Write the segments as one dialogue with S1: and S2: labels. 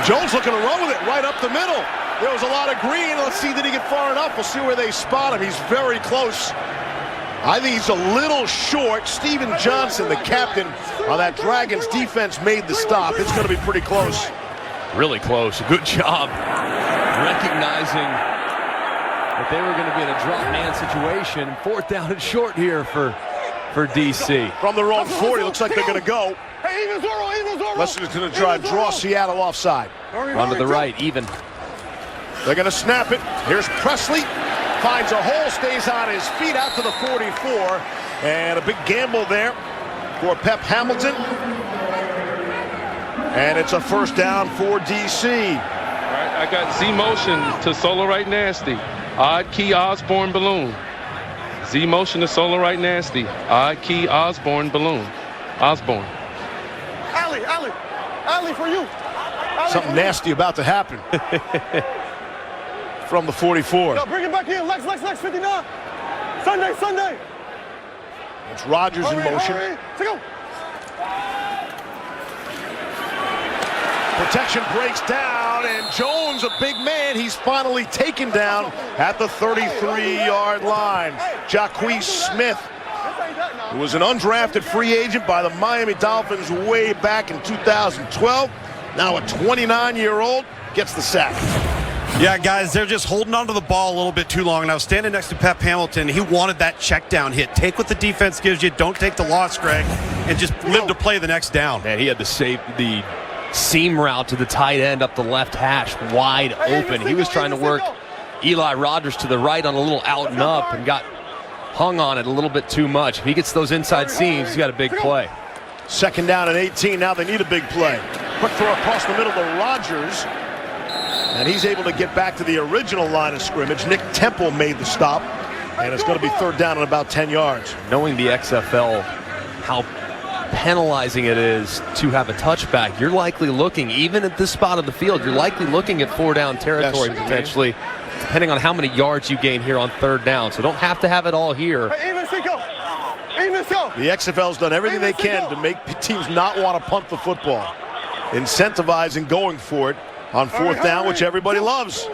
S1: Jones looking to run with it right up the middle. There was a lot of green. Let's see, did he get far enough? We'll see where they spot him. He's very close. I think he's a little short. Steven Johnson, the captain on that Dragons defense, made the stop. It's going to be pretty close.
S2: Really close. Good job recognizing that they were going to be in a drop man situation. 4th down and short here for DC.
S1: From their own 40, looks like they're going to go. Lester's going to try and draw Seattle offside.
S2: Run to the right, even.
S1: They're going to snap it. Here's Presley. Finds a hole, stays on his feet out to the 44. And a big gamble there for Pep Hamilton. And it's a 1st down for DC.
S3: All right, I got Z motion to solo right nasty. Odd key Osborne balloon. Z motion to solo right nasty. Odd key Osborne balloon. Osborne.
S1: Alley for you. Something nasty about to happen. From the 44.
S4: Yo, bring it back here. Lex, 59. Sunday.
S1: It's Rodgers in motion.
S4: Let's go.
S1: Protection breaks down, and Jones, a big man, he's finally taken down at the 33-yard line. Jacquez Smith, who was an undrafted free agent by the Miami Dolphins way back in 2012. Now a 29-year-old gets the sack.
S5: Yeah, guys, they're just holding onto the ball a little bit too long. And I was standing next to Pep Hamilton. He wanted that check down hit. Take what the defense gives you. Don't take the loss, Greg, and just live to play the next down.
S2: Man, he had to save the seam route to the tight end up the left hash wide open. He was trying to work Eli Rogers to the right on a little out and up and got hung on it a little bit too much. If he gets those inside seams, he's got a big play.
S1: 2nd down and 18. Now they need a big play. Quick throw across the middle to Rodgers. And he's able to get back to the original line of scrimmage. Nick Temple made the stop. And it's going to be 3rd down and about 10 yards.
S2: Knowing the XFL, how penalizing it is to have a touchback, you're likely looking, even at this spot of the field, you're likely looking at 4-down territory potentially, depending on how many yards you gain here on 3rd down. So don't have to have it all here.
S1: The XFL's done everything they can to make teams not want to punt the football, incentivizing going for it on 4th down, which everybody loves.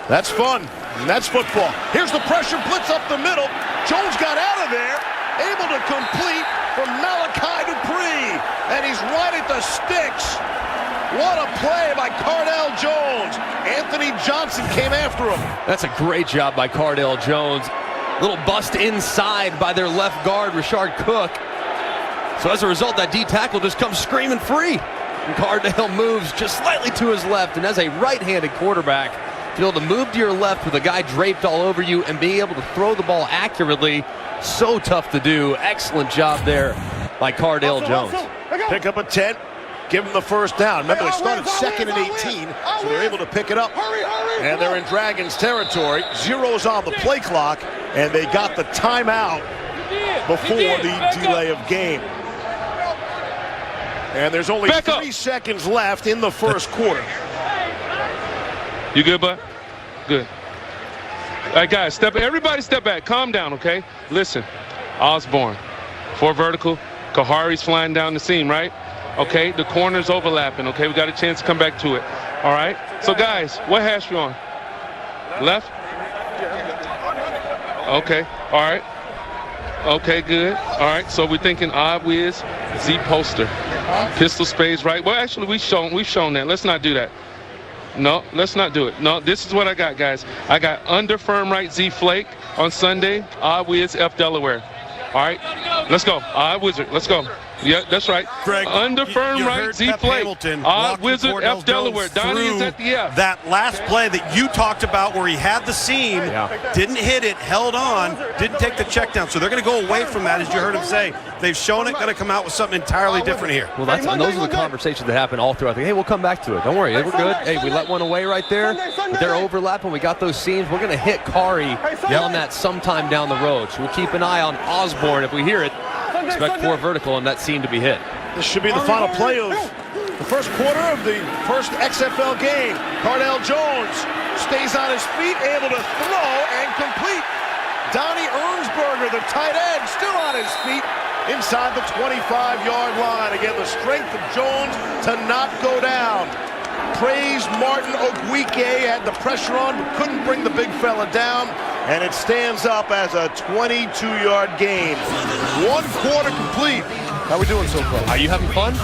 S1: That's fun, and that's football. Here's the pressure blitz up the middle. Jones got out of there, able to complete from Malachi Dupree, and he's right at the sticks. What a play by Cardale Jones. Anthony Johnson came after him.
S2: That's a great job by Cardale Jones. Little bust inside by their left guard, Richard Cook. So as a result, that D tackle just comes screaming free. And Cardale moves just slightly to his left, and as a right-handed quarterback, to be able to move to your left with a guy draped all over you and being able to throw the ball accurately, so tough to do. Excellent job there by Cardale Jones.
S1: Pick up a 10, give them the 1st down. Remember, they started 2nd and 18, so they're able to pick it up. And they're in Dragons territory. 0's on the play clock, and they got the timeout before the delay of game. And there's only 3 seconds left in the 1st quarter.
S3: You good, bud? Good. All right, guys, everybody step back. Calm down, okay? Listen, Osborne, 4 vertical. Kahari's flying down the seam, right? Okay, the corner's overlapping, okay? We got a chance to come back to it, all right? So, guys, what hash you on? Left? Okay, all right. Okay, good. All right, so we're thinking odd whiz, Z poster. Pistol spades, right? Well, actually, we've shown that. Let's not do that. No, let's not do it. No, this is what I got, guys. I got under firm right Z flake on Sunday, odd whiz F Delaware. All right, let's go. Odd wizard, let's go. Yeah, that's right.
S5: Greg,
S3: under firm right Z flake. Odd wizard F Delaware. Donnie is at the F.
S5: That last play that you talked about where he had the seam, didn't hit it, held on, didn't take the check down. So they're going to go away from that, as you heard him say. They've shown it, going to come out with something entirely different here.
S2: Well, and those are the conversations that happen all throughout. Hey, we'll come back to it. Don't worry, we're good. Hey, we let one away right there. But they're overlapping. We got those seams. We're going to hit Kari on that sometime down the road. So we'll keep an eye on Osborne. If we hear it, expect 4 vertical and that seam to be hit.
S1: This should be the final play of the 1st quarter of the 1st XFL game. Cardale Jones stays on his feet, able to throw and complete. Donnie Ernsberger, the tight end, still on his feet inside the 25-yard line. Again, the strength of Jones to not go down. praised Martin Oguike, had the pressure on, but couldn't bring the big fella down, and it stands up as a 22-yard gain. 1 quarter complete. How we doing so far?
S2: Are you having fun?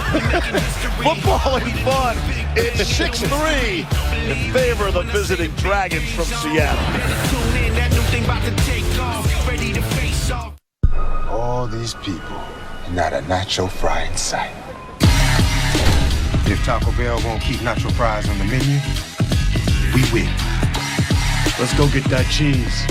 S1: Football and fun. It's 6-3 in favor of the visiting Dragons from Seattle.
S6: All these people, and not a nacho fry in sight. If Taco Bell won't keep nacho fries on the menu, we win.
S1: Let's go get that cheese.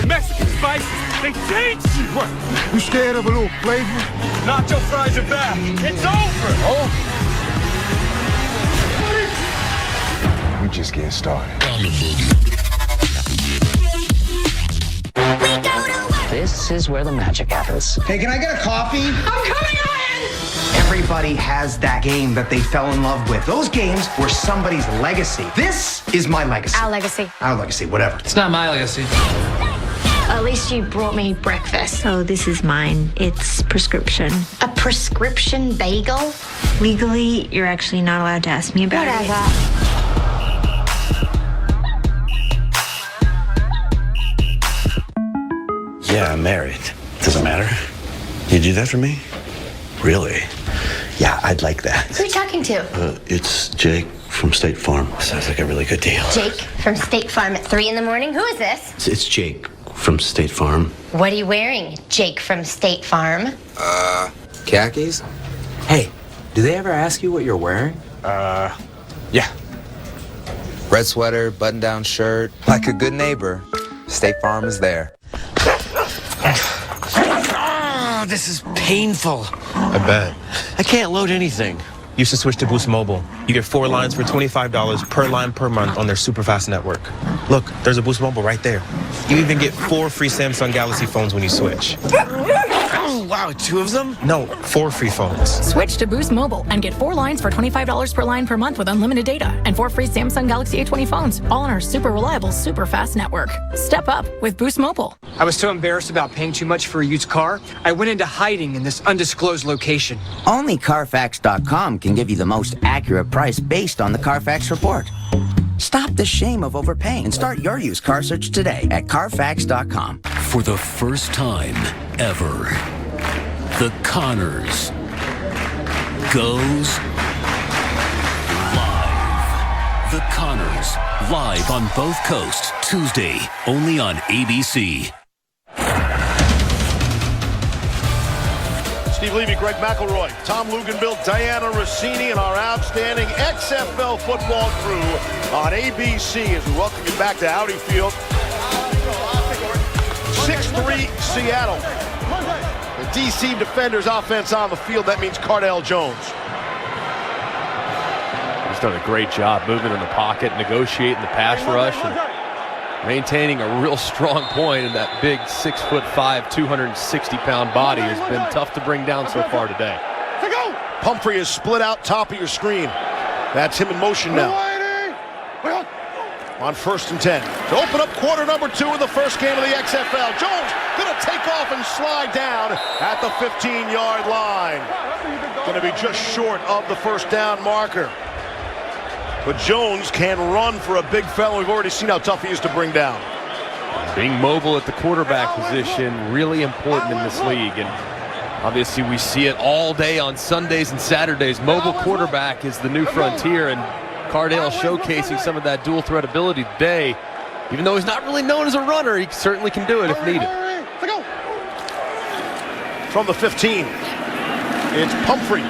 S4: The Mexican spices, they change you.
S6: What? You scared of a little flavor?
S4: Nacho fries are back. It's over.
S6: We just getting started.
S7: This is where the magic happens.
S8: Hey, can I get a coffee?
S7: I'm coming in!
S8: Everybody has that game that they fell in love with. Those games were somebody's legacy. This is my legacy.
S9: Our legacy.
S8: Our legacy, whatever.
S10: It's not my legacy.
S9: At least you brought me breakfast.
S11: Oh, this is mine. It's prescription.
S9: A prescription bagel?
S11: Legally, you're actually not allowed to ask me about
S9: Whatever.
S12: Yeah, I'm married. Does it matter? You do that for me? Really? Yeah, I'd like that.
S9: Who are you talking to?
S12: It's Jake from State Farm. Sounds like a really good deal.
S9: Jake from State Farm at 3 in the morning? Who is this?
S12: It's Jake from State Farm.
S9: What are you wearing, Jake from State Farm?
S10: Khakis? Hey, do they ever ask you what you're wearing?
S12: Yeah.
S10: Red sweater, button-down shirt. Like a good neighbor, State Farm is there.
S12: Oh, this is painful.
S2: I bet.
S12: I can't load anything.
S13: You should switch to Boost Mobile. You get 4 lines for $25 per line per month on their super fast network. Look, there's a Boost Mobile right there. You even get 4 free Samsung Galaxy phones when you switch.
S12: Oh, wow, 2 of them?
S13: No, 4 free phones.
S14: Switch to Boost Mobile and get 4 lines for $25 per line per month with unlimited data and 4 free Samsung Galaxy A20 phones, all on our super reliable, super fast network. Step up with Boost Mobile.
S10: I was so embarrassed about paying too much for a used car, I went into hiding in this undisclosed location.
S7: Only Carfax.com can give you the most accurate price based on the Carfax report. Stop the shame of overpaying and start your used car search today at Carfax.com.
S15: For the first time ever, the Connors goes live. The Connors, live on both coasts, Tuesday, only on ABC.
S1: Steve Levy, Greg McElroy, Tom Luganbill, Diana Rossini, and our outstanding XFL football crew on ABC as we welcome you back to Audi Field. 6-3 Seattle. The DC Defenders offense on the field. That means Cardale Jones.
S2: He's done a great job moving in the pocket, negotiating the pass rush, and maintaining a real strong point in that big 6'5", 260-pound body has been tough to bring down so far today.
S1: Pumphrey is split out top of your screen. That's him in motion now. On 1st and 10. To open up quarter number 2 of the first game of the XFL. Jones gonna take off and slide down at the 15-yard line. Gonna be just short of the first down marker. But Jones can run for a big fellow. We've already seen how tough he is to bring down.
S2: Being mobile at the quarterback position, really important in this league. And obviously we see it all day on Sundays and Saturdays. Mobile quarterback is the new frontier, and Cardale showcasing some of that dual threat ability today. Even though he's not really known as a runner, he certainly can do it if needed.
S1: From the 15, it's Pumphrey.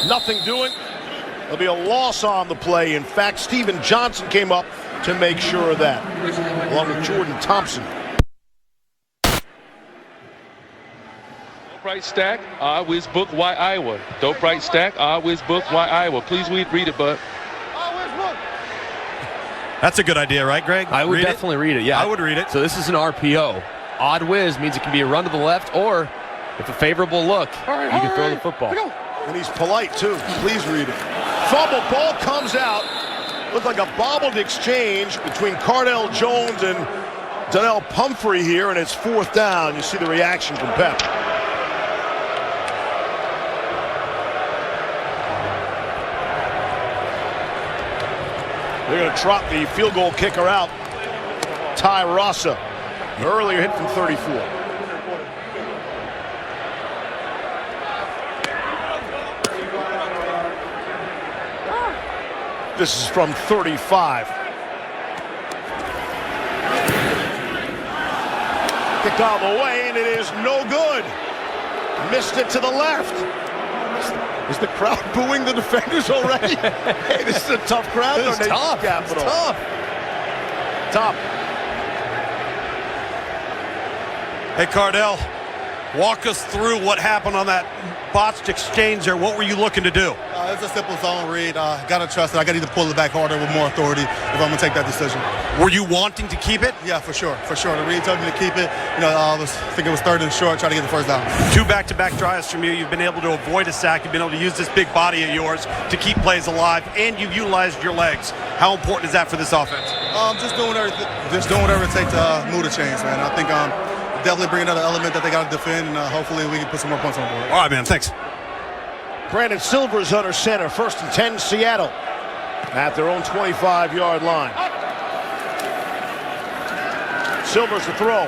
S1: Nothing doing. There'll be a loss on the play. In fact, Steven Johnson came up to make sure of that, along with Jordan Thompson.
S3: Dope Right Stack, Wiz Book, Why Iowa. Dope Right Stack, Wiz Book, Why Iowa. Please read it, bud.
S5: That's a good idea, right, Greg?
S2: I would definitely read it, yeah.
S5: I would read it.
S2: So this is an RPO. Odd whiz means it can be a run to the left, or if a favorable look, you can throw the football.
S1: And he's polite, too. Please read it. Fumble, ball comes out. Looked like a bobbled exchange between Cardale Jones and Donnell Pumphrey here, and it's 4th down. You see the reaction from Pep. They're going to trot the field goal kicker out. Ty Rossa. An earlier hit from 34. This is from 35. Kick on the way, and it is no good. Missed it to the left. Is the crowd booing the defenders already? Hey, this is a tough crowd.
S2: This is tough.
S1: Capital.
S2: It's tough.
S1: Top.
S5: Hey, Cardell, walk us through what happened on that botched exchange there. What were you looking to do?
S4: It's a simple zone read. Got to trust it. I got to either pull it back harder with more authority if I'm going to take that decision.
S5: Were you wanting to keep it?
S4: Yeah, for sure. For sure. The read told me to keep it. I think it was 3rd and short, try to get the first down.
S5: 2 back-to-back drives from you. You've been able to avoid a sack. You've been able to use this big body of yours to keep plays alive, and you've utilized your legs. How important is that for this offense?
S4: Just doing everything. Just doing whatever it takes to move the chains, man. I think definitely bring another element that they got to defend, and hopefully we can put some more points on the board.
S5: All right, man. Thanks.
S1: Brandon Silvers under center. 1st and 10, Seattle at their own 25-yard line. Silvers to throw.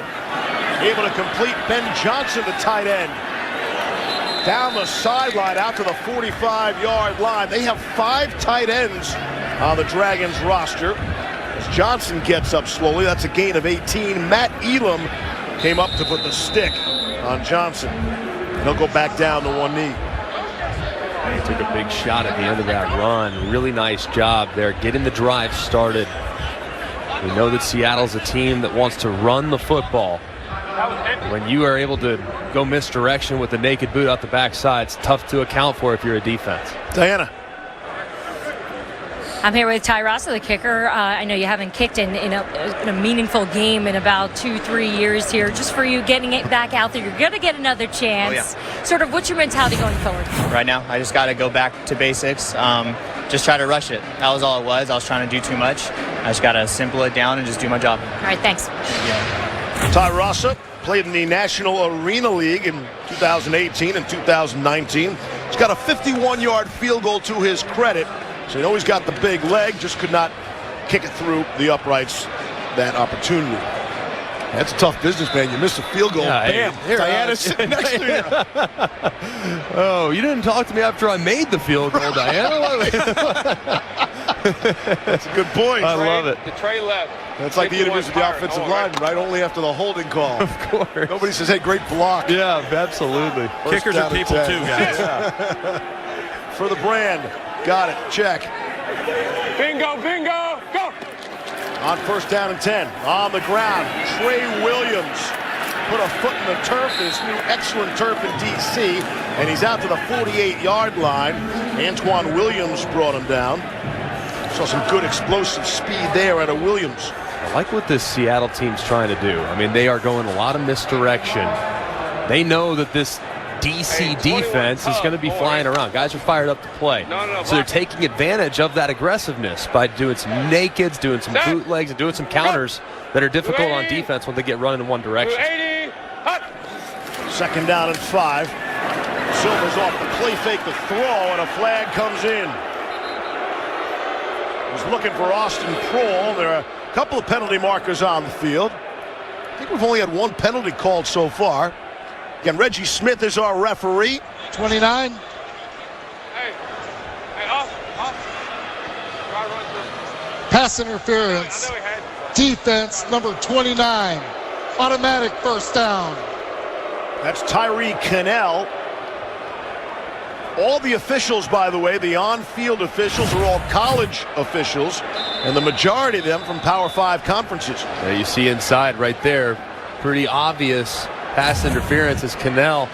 S1: Able to complete. Ben Johnson, the tight end. Down the sideline out to the 45-yard line. They have 5 tight ends on the Dragons roster. As Johnson gets up slowly, that's a gain of 18. Matt Elam came up to put the stick on Johnson. And he'll go back down to one knee.
S2: He took a big shot at the end of that run. Really nice job there, getting the drive started. We know that Seattle's a team that wants to run the football. When you are able to go misdirection with the naked boot out the backside, it's tough to account for if you're a defense.
S1: Diana.
S16: I'm here with Ty Rossa, the kicker. I know you haven't kicked in a meaningful game in about 2-3 years here. Just for you getting it back out there, you're going to get another chance.
S17: Oh, yeah.
S16: Sort of, what's your mentality going forward?
S17: Right now, I just got to go back to basics. Just try to rush it. That was all it was. I was trying to do too much. I just got to simple it down and just do my job.
S16: All right, thanks.
S1: Ty Rossa played in the National Arena League in 2018 and 2019. He's got a 51-yard field goal to his credit. So you know he's got the big leg, just could not kick it through the uprights that opportunity. That's a tough business, man. You miss a field goal,
S2: yeah,
S1: bam, Diana's sitting next to you.
S2: Oh, you didn't talk to me after I made the field goal, Diana.
S1: That's a good point.
S2: I love it.
S3: The Trey left.
S1: That's like the interviews with the offensive lineman, right? Only after the holding call.
S2: Of course.
S1: Nobody says, hey, great block.
S2: Yeah, absolutely.
S5: Kickers are people too, guys.
S1: For the brand. Got it. Check.
S4: Bingo, bingo, go!
S1: On 1st down and 10. On the ground, Trey Williams put a foot in the turf. This new excellent turf in D.C. And he's out to the 48-yard line. Antoine Williams brought him down. Saw some good explosive speed there out of Williams.
S2: I like what this Seattle team's trying to do. I mean, they are going a lot of misdirection. They know that this DC defense is going to be flying around. Guys are fired up to play. So they're taking advantage of that aggressiveness by doing some nakeds, doing some bootlegs, and doing some counters that are difficult on defense when they get running in one direction.
S1: 2nd down and 5. Silvers off the play fake, the throw, and a flag comes in. He's looking for Austin Prohl. There are a couple of penalty markers on the field. I think we've only had 1 penalty called so far. Again, Reggie Smith is our referee.
S4: 29. Pass interference. Defense number 29. Automatic first down.
S1: That's Tyree Cannell. All the officials, by the way, the on-field officials are all college officials, and the majority of them from Power 5 conferences.
S2: There you see inside right there, pretty obvious pass interference as Cannell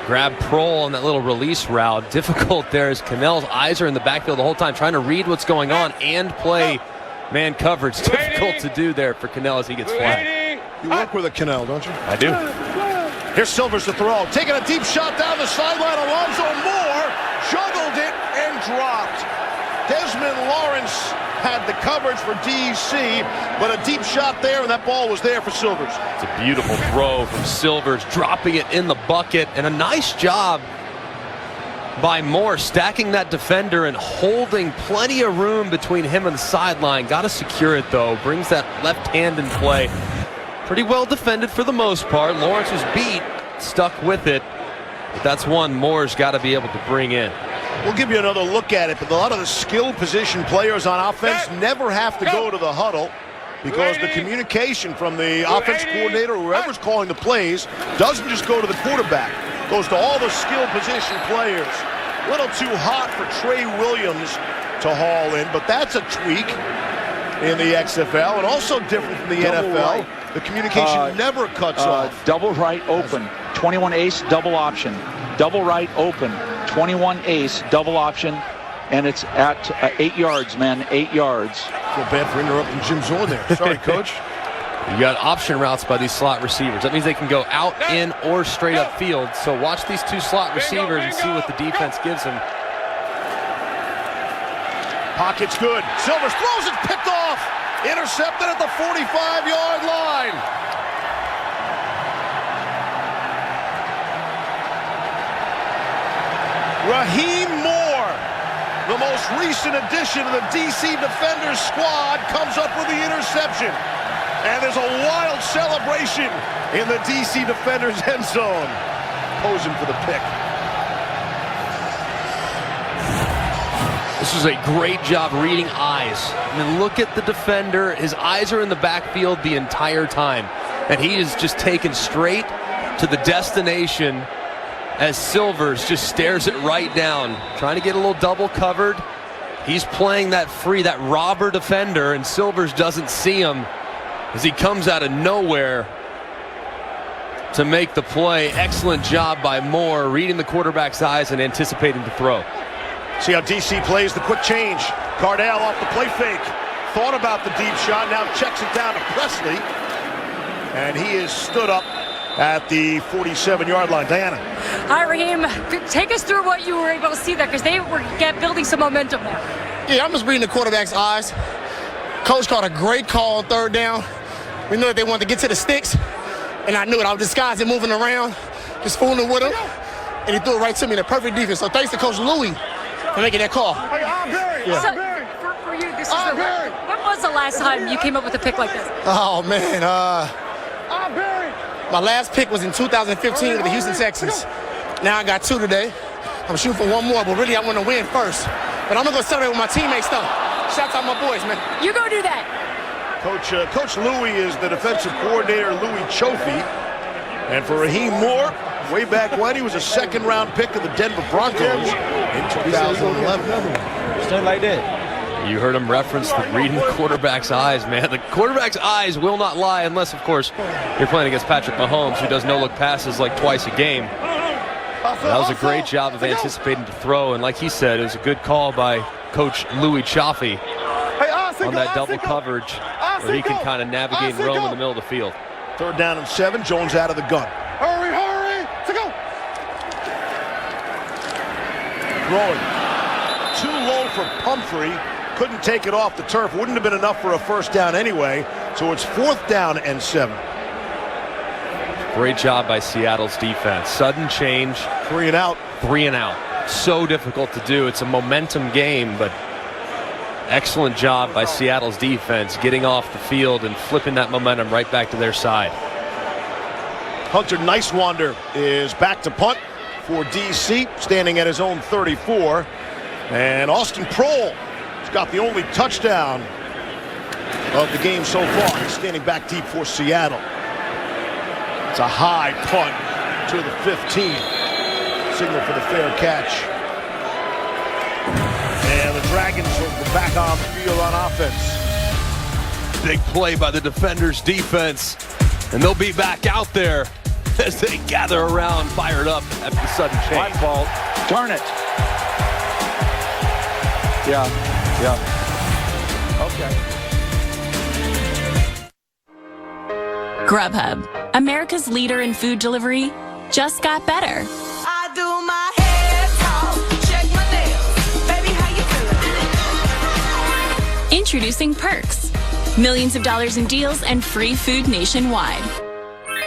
S2: grabbed Prohl on that little release route. Difficult there as Cannell's eyes are in the backfield the whole time, trying to read what's going on and play man coverage. Difficult to do there for Cannell as he gets flagged.
S1: You work with a Cannell, don't you?
S2: I do.
S1: Here's Silvers to throw. Taking a deep shot down the sideline. Alonzo Moore juggled it and dropped. Desmond Lawrence had the coverage for DC, but a deep shot there, and that ball was there for Silvers.
S2: It's a beautiful throw from Silvers, dropping it in the bucket, and a nice job by Moore, stacking that defender and holding plenty of room between him and the sideline. Got to secure it, though. Brings that left hand in play. Pretty well defended for the most part. Lawrence was beat, stuck with it. But that's one Moore's got to be able to bring in.
S1: We'll give you another look at it, but a lot of the skill position players on offense never have to go to the huddle because the communication from the offense coordinator or whoever's calling the plays doesn't just go to the quarterback. It goes to all the skill position players. A little too hot for Trey Williams to haul in, but that's a tweak in the XFL and also different from the NFL.
S18: Right.
S1: The communication never cuts off.
S18: Double right open, 21 ace, double option. Double right open, 21 ace, double option, and it's at 8 yards, man, 8 yards.
S1: Feel bad for interrupting Jim Zorn there. Sorry, Coach.
S2: You got option routes by these slot receivers. That means they can go out, in, or straight up field. So watch these two slot receivers and see what the defense gives them.
S1: Pocket's good. Silvers throws it, picked off. Intercepted at the 45-yard line. Raheem Moore, the most recent addition to the DC Defenders squad, comes up with the interception. And there's a wild celebration in the DC Defenders end zone. Posing for the pick.
S2: This was a great job reading eyes. I mean, look at the defender. His eyes are in the backfield the entire time. And he is just taken straight to the destination as Silvers just stares it right down. Trying to get a little double covered. He's playing that free, that robber defender, and Silvers doesn't see him as he comes out of nowhere to make the play. Excellent job by Moore, reading the quarterback's eyes and anticipating the throw.
S1: See how DC plays the quick change. Cardale off the play fake. Thought about the deep shot, now checks it down to Presley. And he is stood up at the 47-yard line. Diana.
S16: Hi, Raheem. Take us through what you were able to see there, because they were building some momentum there.
S19: Yeah, I'm just reading the quarterback's eyes. Coach called a great call on third down. We knew that they wanted to get to the sticks, and I knew it. I was disguising, moving around, just fooling with him, and he threw it right to me in the perfect defense. So thanks to Coach Louis for making that call.
S16: Yeah. So, for you, this is when was the last time you came up with a pick like this?
S19: Oh, man. My last pick was in 2015 with the Houston Texans. Now I got 2 today. I'm shooting for 1 more, but really I want to win first. But I'm going to go celebrate with my teammates, though. Shout out to my boys, man.
S16: You go do that.
S1: Coach Louis is the defensive coordinator, Louis Chofie. And for Raheem Moore, way back when, he was a second-round pick of the Denver Broncos in 2011.
S18: Stand like that.
S2: You heard him reference the reading the quarterback's eyes, man. The quarterback's eyes will not lie unless, of course, you're playing against Patrick Mahomes, who does no-look passes like twice a game. That was a great job of anticipating the throw, and like he said, it was a good call by Coach Louis Chofie on that double coverage where he can kind of navigate and roam in the middle of the field.
S1: 3rd down and 7, Jones out of the gun.
S19: Hurry, to go.
S1: Throwing. Too low for Pumphrey. Couldn't take it off the turf. Wouldn't have been enough for a first down anyway. So it's 4th down and 7.
S2: Great job by Seattle's defense. Sudden change.
S1: 3 and out.
S2: 3 and out. So difficult to do. It's a momentum game, but excellent job by Seattle's defense getting off the field and flipping that momentum right back to their side.
S1: Hunter Nicewander is back to punt for DC, standing at his own 34. And Austin Prohl has got the only touchdown of the game so far. He's standing back deep for Seattle. It's a high punt to the 15. Signal for the fair catch. And the Dragons are back on the field on offense.
S2: Big play by the Defenders defense. And they'll be back out there as they gather around, fired up after the sudden change.
S18: My fault. Turn it. Yeah. Okay.
S20: Grubhub, America's leader in food delivery, just got better.
S21: I do my hair talk, check my nails. Baby, how you feeling?
S20: Introducing Perks. Millions of dollars in deals and free food nationwide.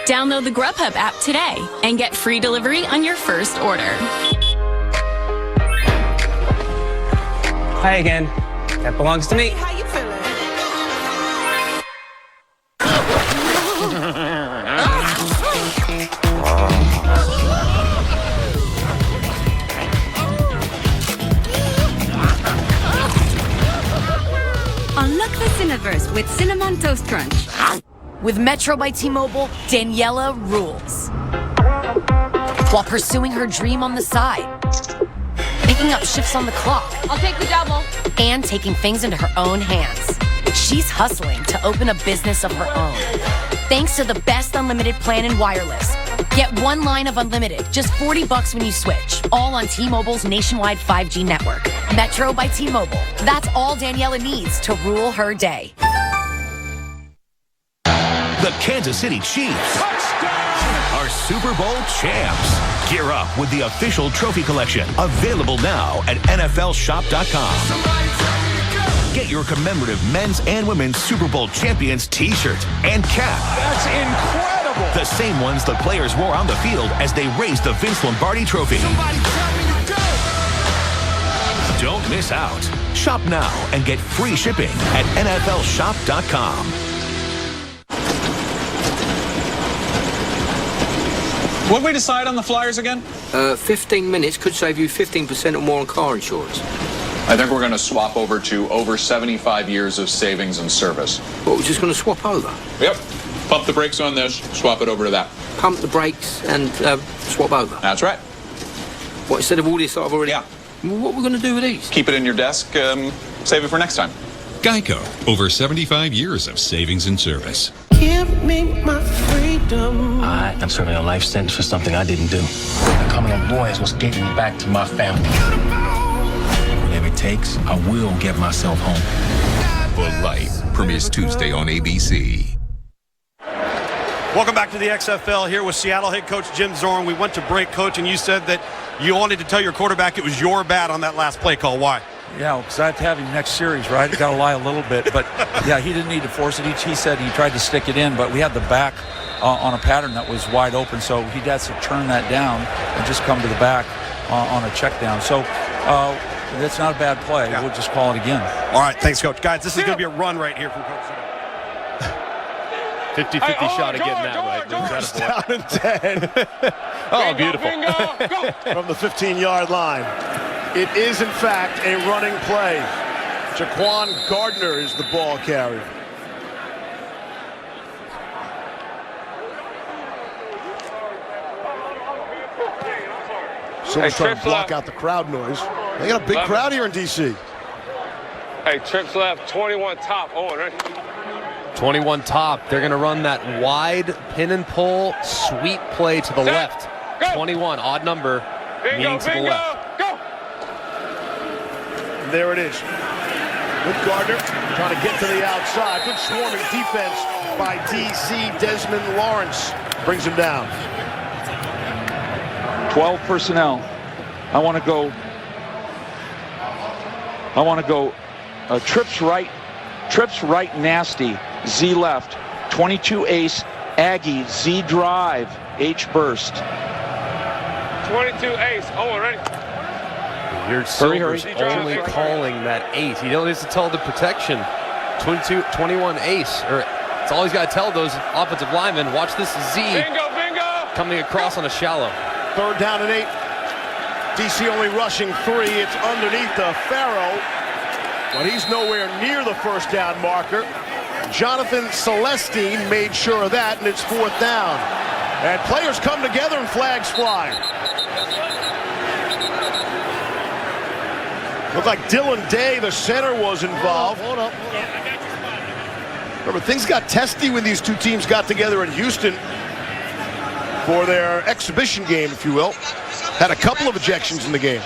S20: Download the Grubhub app today and get free delivery on your first order.
S6: Hi again. That belongs to me.
S21: How you feeling?
S22: Unlock the Cineverse with Cinnamon Toast Crunch.
S23: With Metro by T-Mobile, Daniela rules. While pursuing her dream on the side. Picking up shifts on the clock.
S22: I'll take the double.
S23: And taking things into her own hands. She's hustling to open a business of her own. Thanks to the best unlimited plan in wireless. Get one line of unlimited, just $40 when you switch. All on T-Mobile's nationwide 5G network. Metro by T-Mobile. That's all Daniela needs to rule her day.
S24: The Kansas City Chiefs are Super Bowl champs. Gear up with the official trophy collection, available now at NFLShop.com. Get your commemorative men's and women's Super Bowl champions t-shirt and cap.
S21: That's incredible.
S24: The same ones the players wore on the field as they raised the Vince Lombardi trophy.
S21: Somebody tell me to go.
S24: Don't miss out. Shop now and get free shipping at NFLShop.com.
S18: What did we decide on the Flyers again?
S6: 15 minutes could save you 15% or more on car insurance.
S25: I think we're going to swap over to over 75 years of savings and service.
S6: What, we're just going to swap over?
S25: Yep. Pump the brakes on this, swap it over to that.
S6: Pump the brakes and swap over?
S25: That's right.
S6: What, instead of all this that I've already...
S25: Yeah.
S6: What are we going to do with these?
S25: Keep it in your desk, save it for next time.
S26: Geico, over 75 years of savings and service.
S21: Give me my freedom.
S27: I'm serving a life sentence for something I didn't do. Becoming a lawyer is what's getting me back to my family. Whatever it takes, I will get myself home.
S26: For Life premieres Tuesday on ABC.
S5: Welcome back to the XFL here with Seattle head coach Jim Zorn. We went to break, coach, and you said that you wanted to tell your quarterback it was your bad on that last play call. Why?
S18: Yeah, because I have to have him next series, right? Got to lie a little bit. But, yeah, he didn't need to force it. He said he tried to stick it in, but we had the back on a pattern that was wide open, so he has to turn that down and just come to the back on a check down. So that's not a bad play. Yeah. We'll just call it again.
S5: All right, thanks, Coach. Guys, this is going to be a run right here from Coach.
S2: 50-50 shot of getting that right.
S1: First down and 10.
S2: Oh, beautiful.
S1: From the 15-yard line. It is, in fact, a running play. Jaquan Gardner is the ball carrier. Someone's trying to block out the crowd noise. They got a big crowd here in D.C.
S3: Hey, trips left, 21 top. Oh, right.
S2: 21 top. They're going to run that wide pin and pull sweep play to the left. 21, odd number, meaning to the left.
S3: Go.
S1: There it is. With Gardner trying to get to the outside. Good swarming defense by D.C. Desmond Lawrence brings him down.
S18: 12 personnel. I want to go trips right nasty, Z left, 22 ace, Aggie, Z drive, H burst.
S3: 22 ace. Oh, ready.
S2: Here's Silver's only calling that 8. He only needs to tell the protection. 21 ace. It's all he's got to tell those offensive linemen. Watch this Z coming across on a shallow.
S1: Third down and 8. DC only rushing 3. It's underneath the Farrow, but he's nowhere near the first down marker. Jonathan Celestine made sure of that, and it's 4th down. And players come together and flags fly. Looked like Dylan Day, the center, was involved. Hold up. Remember, things got testy when these two teams got together in Houston for their exhibition game, if you will. Had a couple of ejections in the game.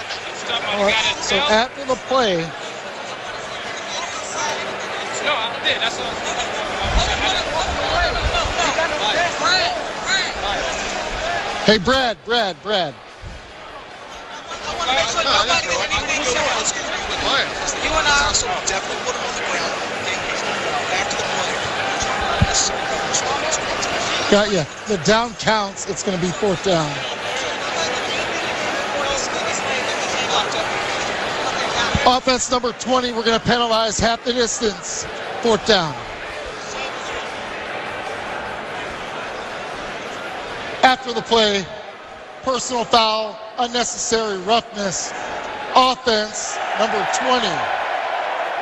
S28: All right, so after the play, hey, Brad.
S21: You and I also definitely put him on the ground. After the play.
S28: Got you. The down counts. It's going to be 4th down. Offense number 20, we're going to penalize half the distance. 4th down. After the play, personal foul, unnecessary roughness. Offense number 20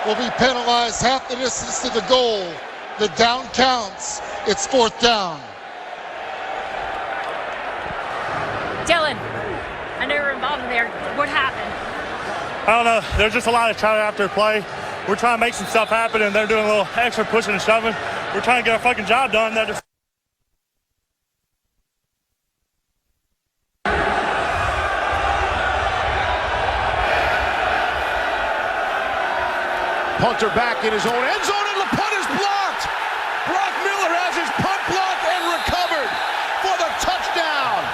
S28: will be penalized half the distance to the goal. The down counts. It's 4th down.
S16: Dylan, I know you're involved in there. What happened?
S7: I don't know. There's just a lot of trying after play. We're trying to make some stuff happen, and they're doing a little extra pushing and shoving. We're trying to get our fucking job done. They're just
S1: Punter back in his own end zone, and the punt is blocked. Brock Miller has his punt blocked and recovered for the touchdown.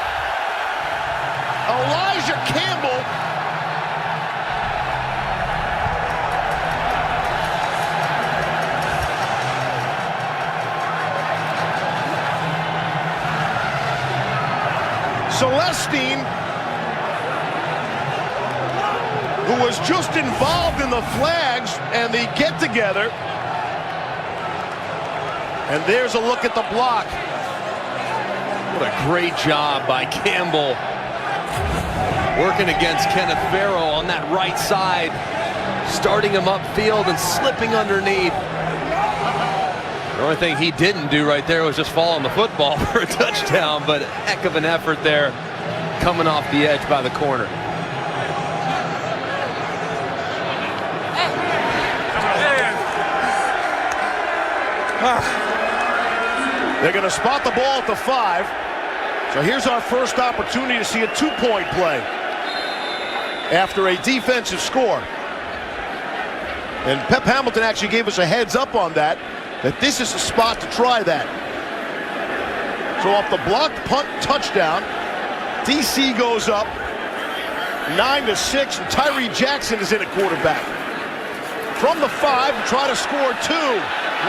S1: Elijah Campbell. Celestine, who was just involved in the flags and the get-together. And there's a look at the block.
S2: What a great job by Campbell. Working against Kenneth Farrow on that right side. Starting him upfield and slipping underneath. The only thing he didn't do right there was just fall on the football for a touchdown, but heck of an effort there coming off the edge by the corner.
S1: They're going to spot the ball at the 5. So here's our first opportunity to see a 2-point play after a defensive score. And Pep Hamilton actually gave us a heads up on that this is the spot to try that. So off the blocked punt touchdown, DC goes up 9-6, and Tyree Jackson is in at quarterback. From the 5 to try to score 2.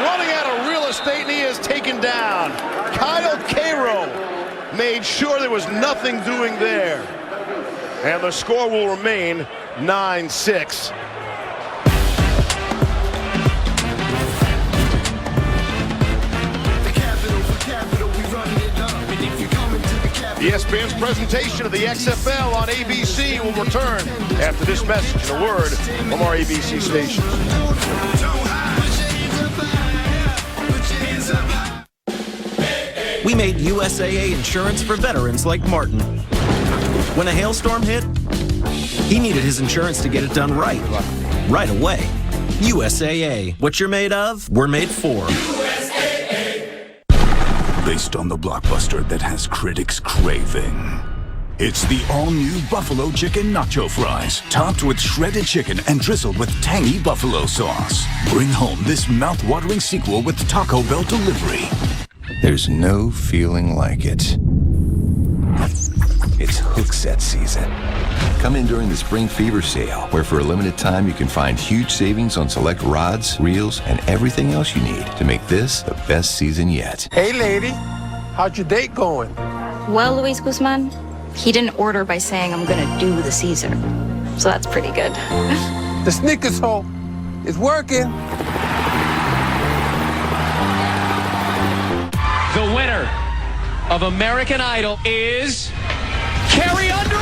S1: Running out of real estate, and he is taken down. Kyle Cairo made sure there was nothing doing there. And the score will remain 9-6. ESPN's presentation of the XFL on ABC will return after this message and a word from our ABC stations.
S8: We made USAA insurance for veterans like Martin. When a hailstorm hit, he needed his insurance to get it done right away. USAA. What you're made of, we're made for.
S9: Based on the blockbuster that has critics craving. It's the all-new Buffalo Chicken Nacho Fries, topped with shredded chicken and drizzled with tangy buffalo sauce. Bring home this mouth-watering sequel with Taco Bell delivery.
S10: There's no feeling like it. It's Hookset season. Come in during the Spring Fever sale, where for a limited time you can find huge savings on select rods, reels, and everything else you need to make this the best season yet.
S11: Hey, lady. How's your date going?
S12: Well, Luis Guzman, he didn't order by saying I'm gonna do the Caesar. So that's pretty good.
S11: The Snickers hole is working.
S13: The winner of American Idol is Carrie Underwood.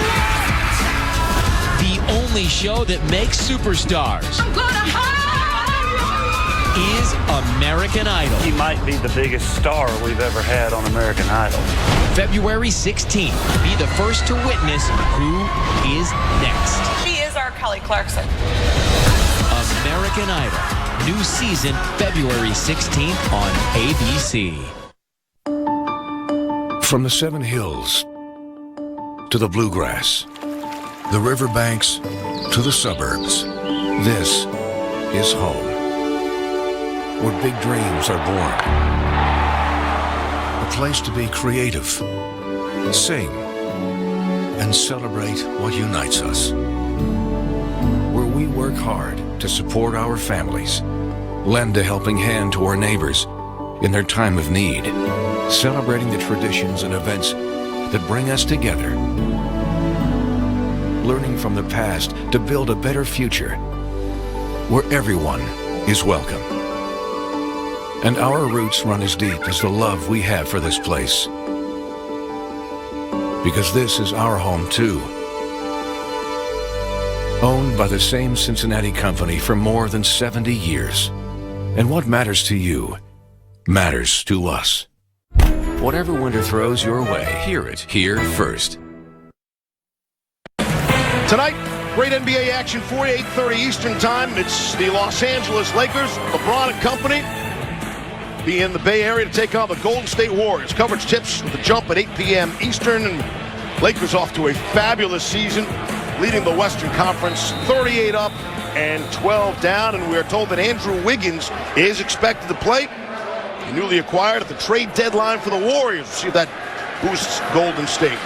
S13: The only show that makes superstars is American Idol.
S14: He might be the biggest star we've ever had on American Idol.
S13: February 16th. Be the first to witness who is next.
S29: She is our Kelly Clarkson.
S13: American Idol. New season February 16th on ABC.
S30: From the Seven Hills to the bluegrass, the riverbanks to the suburbs, this is home, where big dreams are born. A place to be creative, sing, and celebrate what unites us. Where we work hard to support our families, lend a helping hand to our neighbors in their time of need, celebrating the traditions and events that bring us together. Learning from the past to build a better future where everyone is welcome. And our roots run as deep as the love we have for this place. Because this is our home too. Owned by the same Cincinnati company for more than 70 years. And what matters to you matters to us. Whatever winter throws your way, hear it here first.
S1: Tonight, great NBA action for you, 8:30 Eastern Time. It's the Los Angeles Lakers, LeBron and company, be in the Bay Area to take on the Golden State Warriors. Coverage tips with the jump at 8 p.m. Eastern. And Lakers off to a fabulous season, leading the Western Conference 38 up and 12 down. And we are told that Andrew Wiggins is expected to play. He newly acquired at the trade deadline for the Warriors. We'll see if that boosts Golden State.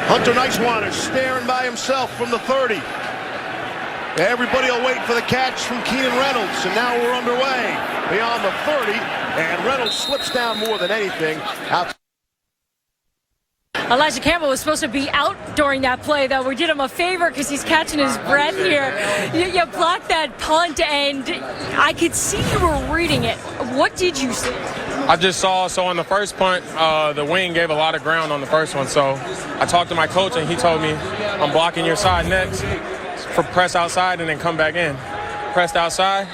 S1: Hunter Nicewater staring by himself from the 30. Everybody will wait for the catch from Keenan Reynolds, and now we're underway beyond the 30, and Reynolds slips down more than anything. Out.
S16: Elijah Campbell was supposed to be out during that play, though. We did him a favor because he's catching his breath here. You blocked that punt, and I could see you were reading it. What did you see?
S4: I just saw, so on the first punt, the wing gave a lot of ground on the first one. So I talked to my coach, and he told me, I'm blocking your side next for press outside and then come back in. Pressed outside.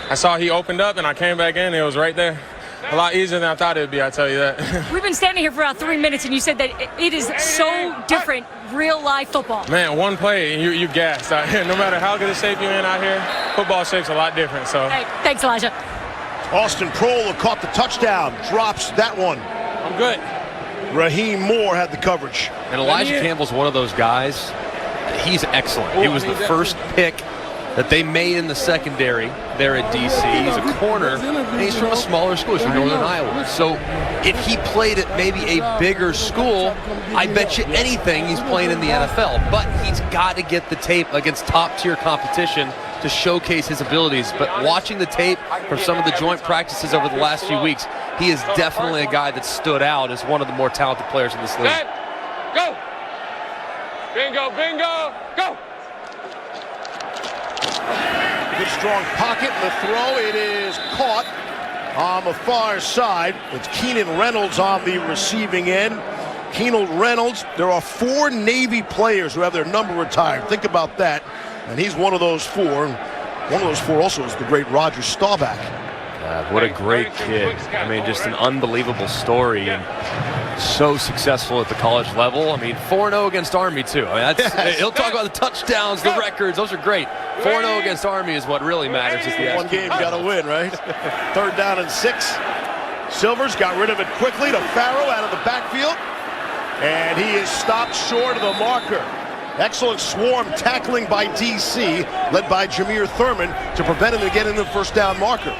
S4: I saw he opened up, and I came back in. It was right there. A lot easier than I thought it would be, I tell you that.
S16: We've been standing here for about 3 minutes, and you said that it is so different, real-life football.
S4: Man, one play, and you gassed out here. No matter how good a shape you're in out here, football shape's a lot different. So.
S16: Hey, thanks, Elijah.
S1: Austin Proehl caught the touchdown, drops that one.
S4: I'm good.
S1: Raheem Moore had the coverage.
S2: And Elijah Campbell's one of those guys. He's excellent. He was the first pick that they made in the secondary there at DC. He's a corner, and he's from a smaller school. He's from Northern Iowa. So if he played at maybe a bigger school, I bet you anything he's playing in the NFL. But he's got to get the tape against top-tier competition to showcase his abilities. But watching the tape from some of the joint practices over the last few weeks, he is definitely a guy that stood out as one of the more talented players in this league.
S4: Go! Bingo, bingo, go!
S1: Good strong pocket in the throw. It is caught on the far side. It's Keenan Reynolds on the receiving end. Keenan Reynolds, there are 4 Navy players who have their number retired. Think about that. And he's one of those 4. One of those 4 also is the great Roger Staubach.
S2: What a great kid. I mean, just an unbelievable story, and so successful at the college level. I mean, 4-0 against Army, too. I mean, he'll talk about the touchdowns, the records. Those are great. 4-0 against Army is what really matters.
S1: One game, you got to win, right? 3rd down and 6. Silvers got rid of it quickly to Farrow out of the backfield, and he is stopped short of the marker. Excellent swarm tackling by DC, led by Jameer Thurman, to prevent him from getting the first down marker.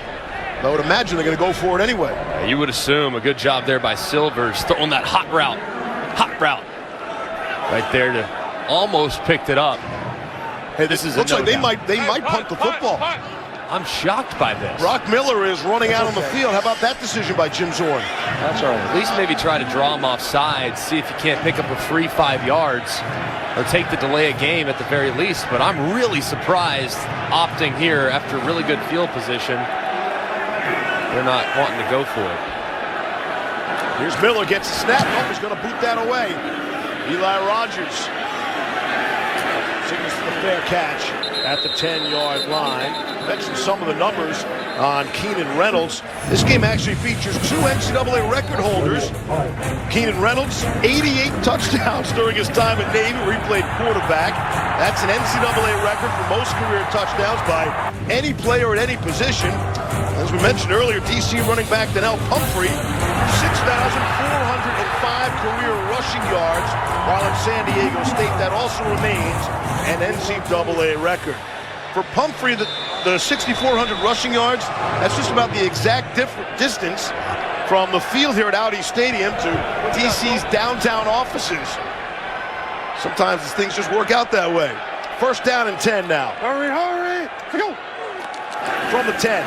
S1: I would imagine they're going to go for it anyway.
S2: You would assume a good job there by Silvers, throwing that hot route right there to almost picked it up.
S1: Hey, this is looks like they might punt the football.
S2: I'm shocked by this.
S1: Brock Miller is running out on the field. How about that decision by Jim Zorn?
S2: That's all right. At least maybe try to draw him off sides, see if you can't pick up a free 5 yards, or take the delay of game at the very least. But I'm really surprised opting here after really good field position. They're not wanting to go for it.
S1: Here's Miller, gets a snap. Oh, he's going to boot that away. Eli Rogers signals for the fair catch at the 10-yard line. Mentioned some of the numbers on Keenan Reynolds. This game actually features 2 NCAA record holders. Keenan Reynolds, 88 touchdowns during his time at Navy, where he played quarterback. That's an NCAA record for most career touchdowns by any player at any position. As we mentioned earlier, DC running back Donnell Pumphrey, 6,405 career rushing yards, while in San Diego State, that also remains an NCAA record. For Pumphrey, the 6,400 rushing yards, that's just about the exact distance from the field here at Audi Stadium to DC's downtown offices. Sometimes things just work out that way. 1st down and 10 now.
S11: Hurry, hurry. Go.
S1: From the 10.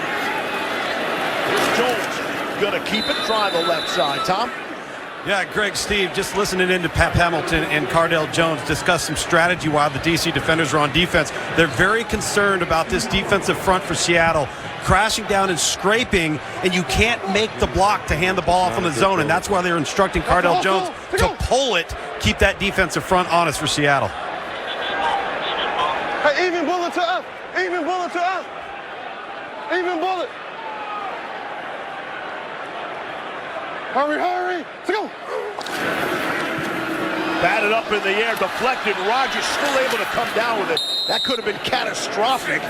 S1: Here's Jones. Gonna keep it. Try the left side, Tom.
S5: Yeah, Greg, Steve, just listening into Pep Hamilton and Cardale Jones discuss some strategy while the DC defenders are on defense. They're very concerned about this defensive front for Seattle crashing down and scraping, and you can't make the block to hand the ball off on the zone, and that's why they're instructing Cardale Jones to pull it, keep that defensive front honest for Seattle.
S11: Hey, even bullet to us. Even bullet to us. Even bullet. Hurry, hurry. Let's go.
S1: Batted up in the air, deflected. Rogers still able to come down with it. That could have been catastrophic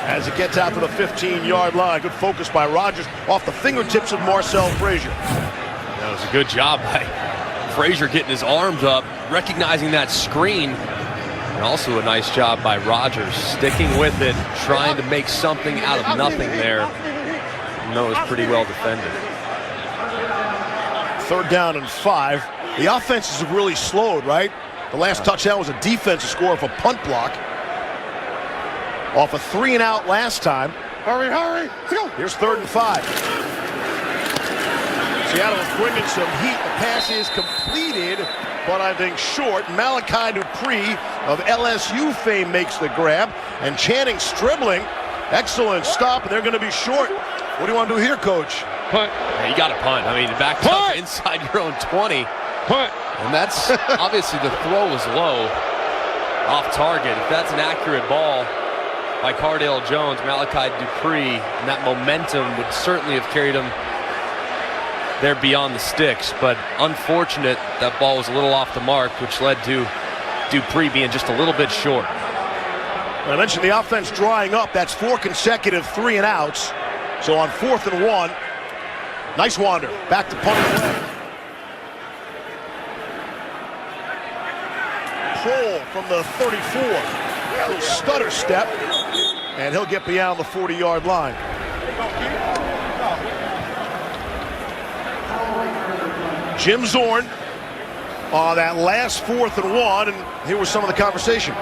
S1: as it gets out to the 15-yard line. Good focus by Rogers off the fingertips of Marcel Frazier.
S2: That was a good job by Frazier getting his arms up, recognizing that screen. And also a nice job by Rogers sticking with it, trying to make something out of nothing there. No, it was pretty well defended.
S1: 3rd down and 5. The offenses have really slowed, right? The last touchdown was a defensive score of a punt block. Off a 3-and-out last time.
S11: Hurry, hurry. Let's go.
S1: Here's 3rd and 5. Seattle is bringing some heat. The pass is completed, but I think short. Malachi Dupree of LSU fame makes the grab, and Channing Stribling, excellent stop, and they're going to be short. What do you want to do here, Coach?
S3: Punt.
S2: Yeah, you got to punt. I mean, back up inside your own 20.
S3: Punt.
S2: And that's obviously the throw was low, off target. If that's an accurate ball by Cardale Jones, Malachi Dupree, and that momentum would certainly have carried him there beyond the sticks. But unfortunate, that ball was a little off the mark, which led to Dupree being just a little bit short.
S1: I mentioned the offense drying up. That's 4 consecutive 3-and-outs. So on 4th and 1, nice wander. Back to punt away. Kroll from the 34. Little stutter step. And he'll get beyond the 40-yard line. Jim Zorn on that last 4th and 1. And here was some of the conversation.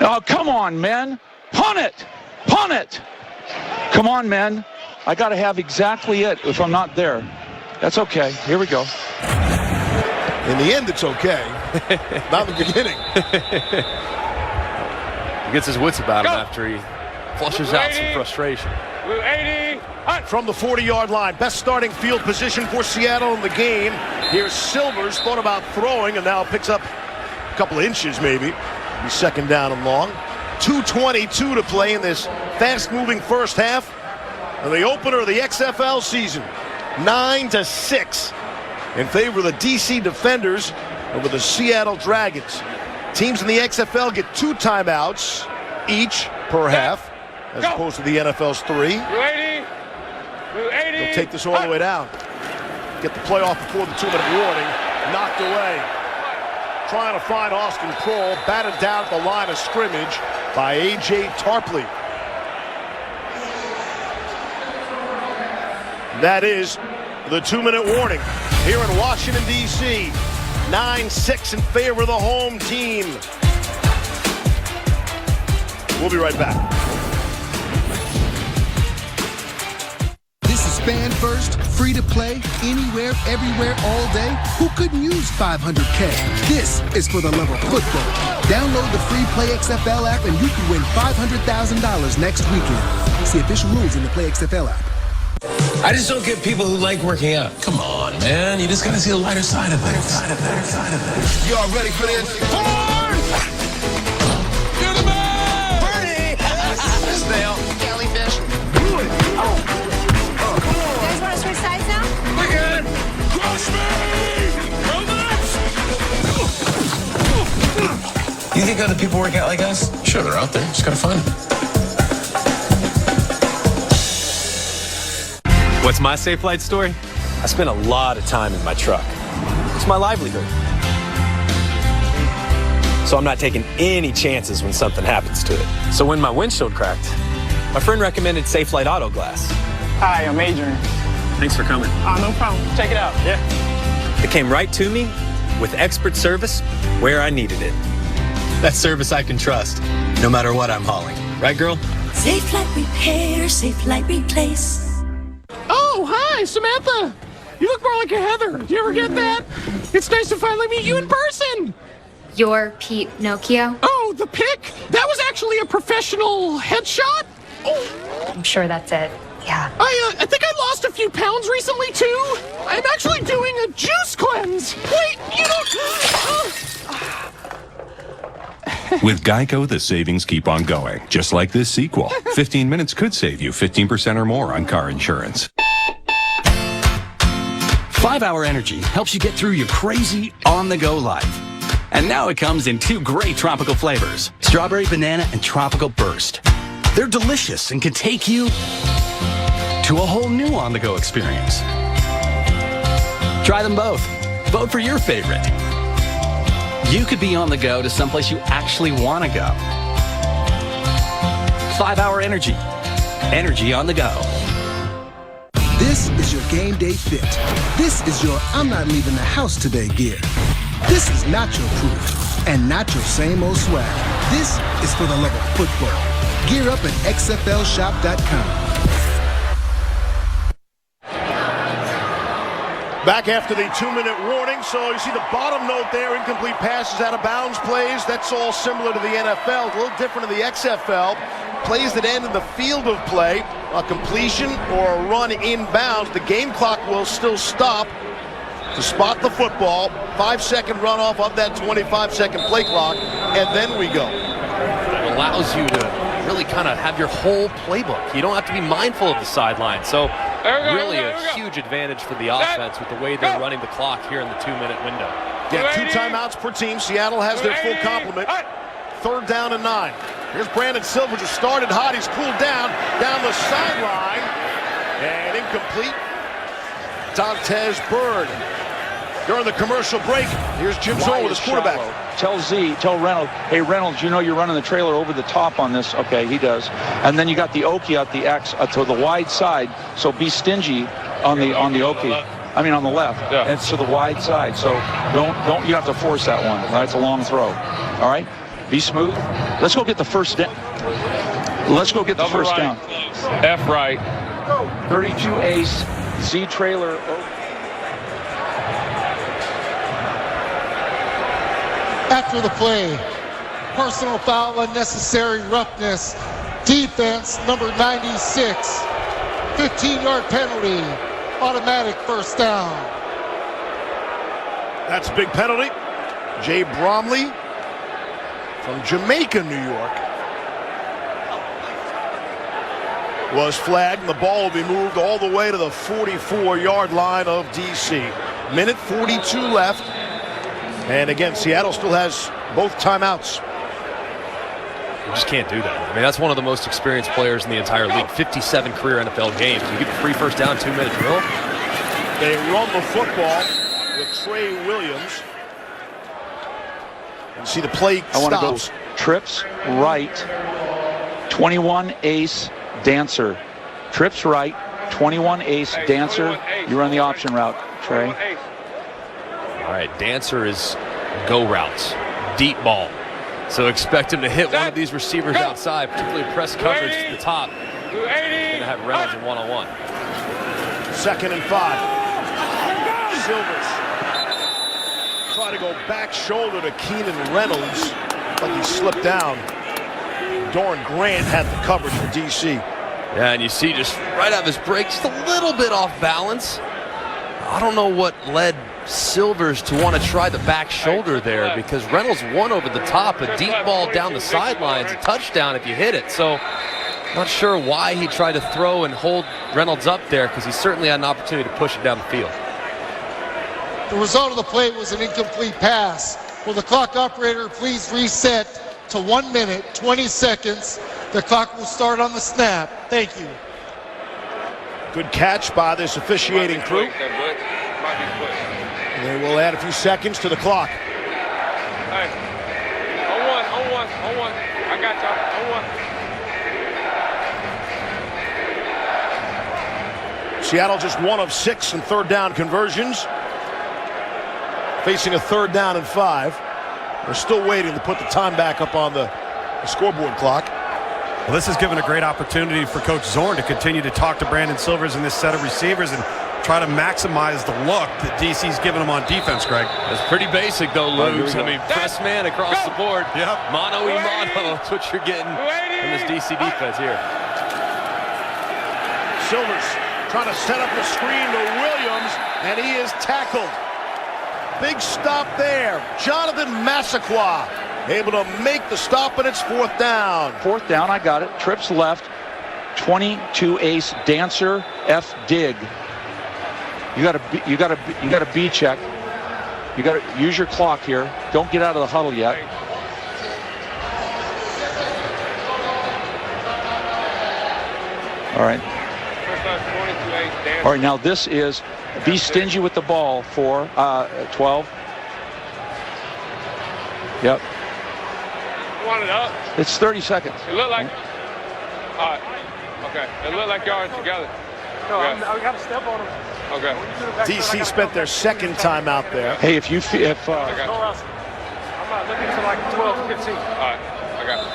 S18: Oh, come on, men. Punt it. Punt it. Come on, men. I got to have exactly it if I'm not there. That's okay. Here we go.
S1: In the end, it's okay. Not the beginning.
S2: He gets his wits about him after he flushes out some frustration.
S1: From the 40-yard line, best starting field position for Seattle in the game. Here's Silvers, thought about throwing, and now picks up a couple of inches maybe. Be 2nd down and long. 2:22 to play in this fast-moving first half. And the opener of the XFL season, 9-6 in favor of the DC Defenders over the Seattle Dragons. Teams in the XFL get 2 timeouts each per half, as opposed to the NFL's 3. They'll take this all the way down. Get the play off before the 2-minute warning. Knocked away. Trying to find Austin Kroll, batted down at the line of scrimmage by A.J. Tarpley. That is the 2-minute warning here in Washington, D.C. 9-6 in favor of the home team. We'll be right back.
S6: This is Fan First, free to play, anywhere, everywhere, all day. Who couldn't use 500K? This is for the love of football. Download the free Play XFL app and you can win $500,000 next weekend. See official rules in the Play XFL app.
S27: I just don't get people who like working out. Come on, man. You just gotta see the lighter side of things.
S11: Y'all ready for this? You're the man! Bernie!
S27: Snail.
S11: Jellyfish.
S15: You guys want to switch sides now?
S11: We're good. Crush me!
S27: You think other people work out like us? Sure, they're out there. Just gotta find them.
S17: What's my safe flight story? I spent a lot of time in my truck. It's my livelihood. So I'm not taking any chances when something happens to it. So when my windshield cracked, my friend recommended Safe Flight Auto Glass.
S19: Hi, I'm Adrian.
S17: Thanks for coming.
S19: No problem. Check it out.
S17: Yeah. It came right to me with expert service where I needed it. That's service I can trust, no matter what I'm hauling. Right, girl?
S20: Safe Flight Repair, Safe Flight Replace.
S11: Oh, hi.
S15: Hi, Samantha. You look more like a Heather. Do you ever get that? It's nice to finally meet you in person.
S12: You're Pete Nokia?
S15: Oh, the pic? That was actually a professional headshot?
S12: Oh. I'm sure that's it. Yeah.
S15: I think I lost a few pounds recently, too. I'm actually doing a juice cleanse. Wait, you don't...
S20: With Geico, the savings keep on going. Just like this sequel. 15 minutes could save you 15% or more on car insurance.
S21: 5-Hour Energy helps you get through your crazy on-the-go life. And now it comes in 2 great tropical flavors, Strawberry Banana and Tropical Burst. They're delicious and can take you to a whole new on-the-go experience. Try them both. Vote for your favorite. You could be on the go to someplace you actually want to go. 5-Hour Energy. Energy on the go.
S6: This is your game day fit. This is your I'm not leaving the house today gear. This is nacho proof and not your same old swag. This is for the love of football. Gear up at xflshop.com.
S1: Back after the 2-minute warning. So you see the bottom note there, incomplete passes, out of bounds plays. That's all similar to the NFL. A little different in the XFL. Plays that end in the field of play, a completion or a run inbounds. The game clock will still stop to spot the football. 5-second runoff of that 25-second play clock, and then we go.
S2: It allows you to really kind of have your whole playbook. You don't have to be mindful of the sideline. So really a huge advantage for the offense with the way they're running the clock here in the 2-minute window.
S1: Yeah, 2 timeouts per team. Seattle has their full complement. 3rd down and 9. Here's Brandon Silvers, who started hot. He's cooled down the sideline, and incomplete. Dontez Bird. During the commercial break, here's Jim Zorn with his quarterback.
S14: Tell Reynolds, hey Reynolds, you know you're running the trailer over the top on this. Okay, he does. And then you got the Okie out the X to the wide side, so be stingy on the Okie. I mean on the left. Yeah. And it's to the wide side, so don't you have to force that one. Right? It's a long throw. All right? Be smooth. Let's go get the first down. Let's go get the first down.
S3: F right.
S14: 32 ace, Z trailer.
S22: After the play, personal foul, unnecessary roughness, defense number 96, 15-yard penalty, automatic first down.
S1: That's a big penalty. Jay Bromley from Jamaica, New York, was flagged, and the ball will be moved all the way to the 44-yard line of DC. Minute 42 left. And again, Seattle still has both timeouts.
S2: You just can't do that. I mean, that's one of the most experienced players in the entire league. 57 career NFL games. You get a free first down, 2-minute drill.
S1: They run the football with Trey Williams. And see the play stops.
S14: I want to go trips right, 21 ace dancer. Trips right, 21 ace dancer. You run the option route, Trey.
S2: All right, Dancer is go routes, deep ball. So expect him to hit one of these receivers outside, particularly press coverage to the top. Going to have Reynolds in one-on-one.
S1: 2nd and 5. Silvers try to go back shoulder to Keenan Reynolds, but he slipped down. Doran Grant had the coverage for DC.
S2: Yeah, and you see just right out of his break, just a little bit off balance. I don't know what led Silvers to want to try the back shoulder there, because Reynolds won over the top, a deep ball down the sidelines, a touchdown if you hit it. So not sure why he tried to throw and hold Reynolds up there, because he certainly had an opportunity to push it down the field.
S22: The result of the play was an incomplete pass. Will the clock operator please reset to 1 minute, 20 seconds. The clock will start on the snap. Thank you.
S1: Good catch by this officiating crew. They will add a few seconds to the clock.
S3: Hey, on one. I got y'all, on one.
S1: Seattle just 1 of 6 in 3rd down conversions. Facing a 3rd down and 5. They're still waiting to put the time back up on the scoreboard clock.
S5: Well, this has given a great opportunity for Coach Zorn to continue to talk to Brandon Silvers and this set of receivers. And try to maximize the look that DC's giving them on defense, Greg.
S2: That's pretty basic, though, Luke. I mean, press man across the board.
S5: Yep.
S2: Mano y mano. That's what you're getting from this DC defense here.
S1: Silvers trying to set up the screen to Williams, and he is tackled. Big stop there. Jonathan Massaquoi able to make the stop, and it's 4th down.
S14: 4th down, I got it. Trips left. 22 ace Dancer F Dig. You got a B check. You got to use your clock here. Don't get out of the huddle yet. All right. All right, now this is be stingy with the ball for 12. Yep.
S3: You want it up?
S14: It's 30 seconds.
S3: It looked like. All right. Okay. It looked like y'all are together.
S19: No, I got to step on him.
S3: Okay.
S1: DC spent their 2nd time out there.
S14: Hey, if
S19: I'm not looking for like 12, 15.
S3: All right. I got it.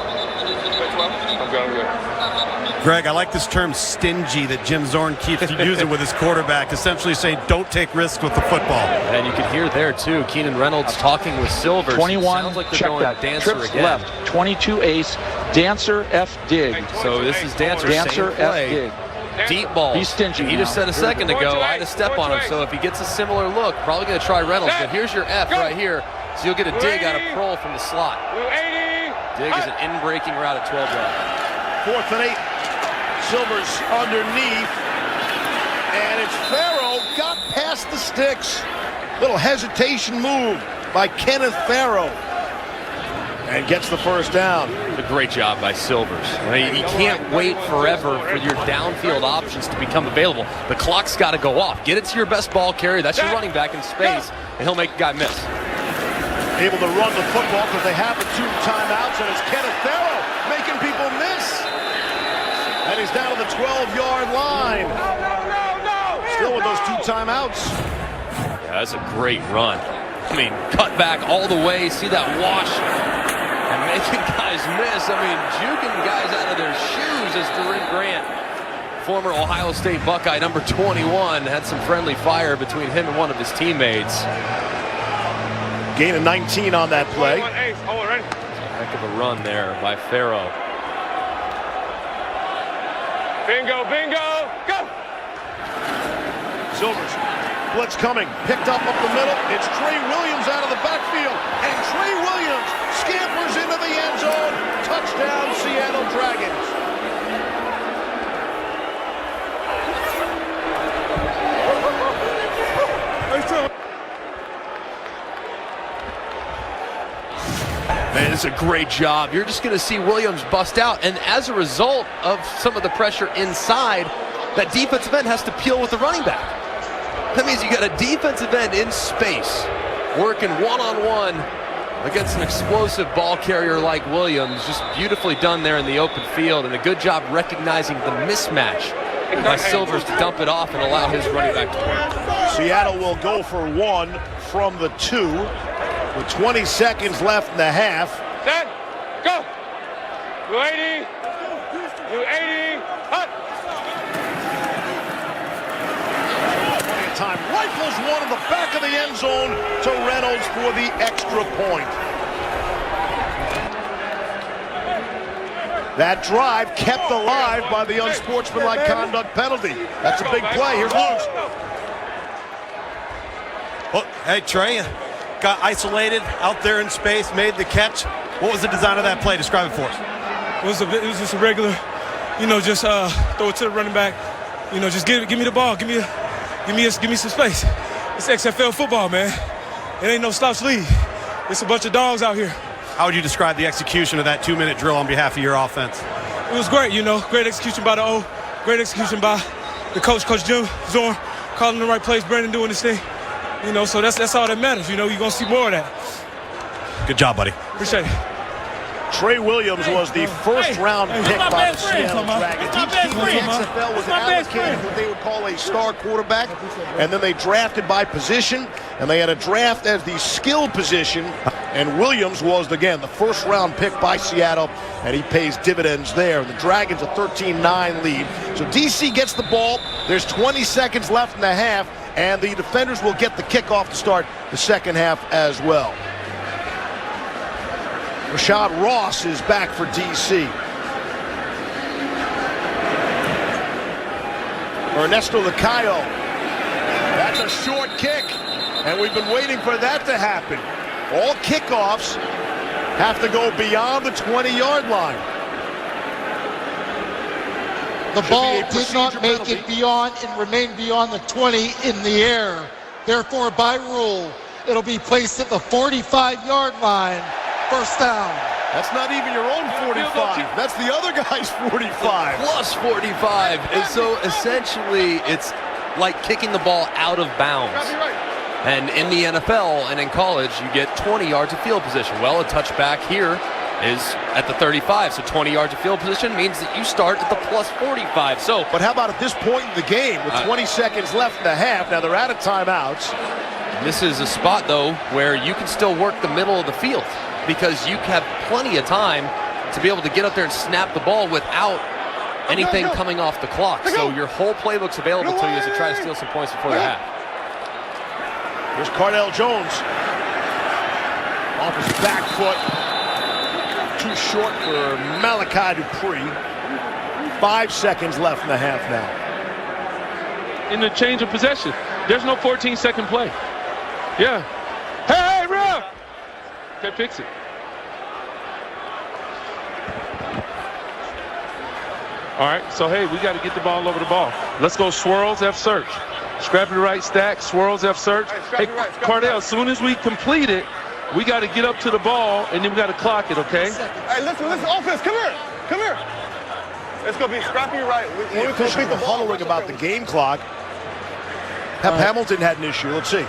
S3: 12? I'm good.
S5: Greg, I like this term stingy that Jim Zorn keeps using with his quarterback, essentially saying don't take risks with the football.
S2: And you can hear there, too, Keenan Reynolds talking with Silvers.
S14: 21,
S2: Sounds like they're
S14: check
S2: going
S14: that.
S2: Dancer
S14: Trips
S2: again.
S14: left. 22 ace, Dancer F Dig.
S2: So this is Dancer,
S14: Dancer
S2: same play.
S14: F Dig.
S2: Deep ball.
S14: Be stingy.
S2: He just said a second ago, I had to step on him. So if he gets a similar look, probably going to try Reynolds. But here's your F right here. So you'll get a dig out of Prohl from the slot. Dig is an in-breaking route at 12 yards.
S1: 4th and 8. Silvers underneath. And it's Farrow. Got past the sticks. Little hesitation move by Kenneth Farrow. And gets the 1st down.
S2: A great job by Silvers. I mean, you can't wait forever for your downfield options to become available. The clock's got to go off. Get it to your best ball carrier. That's your running back in space, and he'll make a guy miss.
S1: Able to run the football because they have the 2 timeouts, and it's Kenneth Farrow making people miss. And he's down to the 12-yard line. Still with those 2 timeouts.
S2: Yeah, that's a great run. I mean, cut back all the way. See that wash and making guys miss. I mean, juking guys out of their shoes as Durin Grant, former Ohio State Buckeye, number 21, had some friendly fire between him and one of his teammates.
S1: Gain of 19 on that play.
S2: Heck of a run there by Farrow.
S3: Bingo, bingo, go!
S1: Silvers. Blitz coming. Picked up the middle. It's Trey Williams out of the backfield. And Trey Williams scampers into the end zone. Touchdown, Seattle Dragons.
S2: Man, it's a great job. You're just going to see Williams bust out. And as a result of some of the pressure inside, that defensive end has to peel with the running back. That means you got a defensive end in space working one-on-one against an explosive ball carrier like Williams. Just beautifully done there in the open field, and a good job recognizing the mismatch by Silvers to dump it off and allow his running back to work.
S1: Seattle will go for 1 from the 2 with 20 seconds left in the half.
S3: Set, go! 280, 280, hut!
S1: Time rifles one in the back of the end zone to Reynolds for the extra point. That drive kept alive by the unsportsmanlike conduct penalty. That's a big play. Here's Luce.
S5: Well, hey, Trey, got isolated out there in space, made the catch. What was the design of that play? Describe it for us.
S4: It was just a regular, just throw it to the running back. Just give me the ball. Give me some space. It's XFL football, man. It ain't no stops league. It's a bunch of dogs out here.
S5: How would you describe the execution of that 2-minute drill on behalf of your offense?
S4: It was great, Great execution by the O. Great execution by the coach, Coach Jim Zorn, calling the right plays, Brandon doing his thing. So that's all that matters. You're going to see more of that.
S5: Good job, buddy.
S4: Appreciate it.
S1: Trey Williams was the first-round pick by the Seattle Dragons. Each team in the XFL was allocated what they would call a star quarterback, and then they drafted by position, and they had a draft as the skill position, and Williams was, again, the first-round pick by Seattle, and he pays dividends there. The Dragons a 13-9 lead. So DC gets the ball There's 20 seconds left in the half, and the defenders will get the kickoff to start the second half as well. Rashad Ross is back for D.C. Ernesto Lacayo. That's a short kick, and we've been waiting for that to happen. All kickoffs have to go beyond the 20-yard line.
S22: The ball did not make it beyond and remain beyond the 20 in the air. Therefore, by rule, it'll be placed at the 45-yard line. First down.
S1: That's not even your own 45. That's the other guy's 45.
S2: Plus 45. And so essentially, it's like kicking the ball out of bounds. And in the NFL and in college, you get 20 yards of field position. Well, a touchback here is at the 35. So 20 yards of field position means that you start at the plus 45. So,
S1: but how about at this point in the game with 20 seconds left in the half? Now they're out of timeouts.
S2: This is a spot, though, where you can still work the middle of the field because you have plenty of time to be able to get up there and snap the ball without anything coming off the clock. So your whole playbook's available to you as you try to steal some points before the half.
S1: Here's Cardale Jones. Off his back foot. Too short for Malachi Dupree. 5 seconds left in the half now.
S3: In the change of possession, there's no 14-second play. Yeah. Hey, ref! Okay, fix it. All right, so hey, we got to get the ball over the ball. Let's go swirls, F search. Scrappy right stack, swirls, F search. Hey, Cardale, as soon as we complete it, we got to get up to the ball, and then we got to clock it, okay?
S11: Hey, listen, offense, come here. Come here. It's going to be scrappy right.
S1: The officials are hollering about the game clock. Pep Hamilton had an issue. Let's see.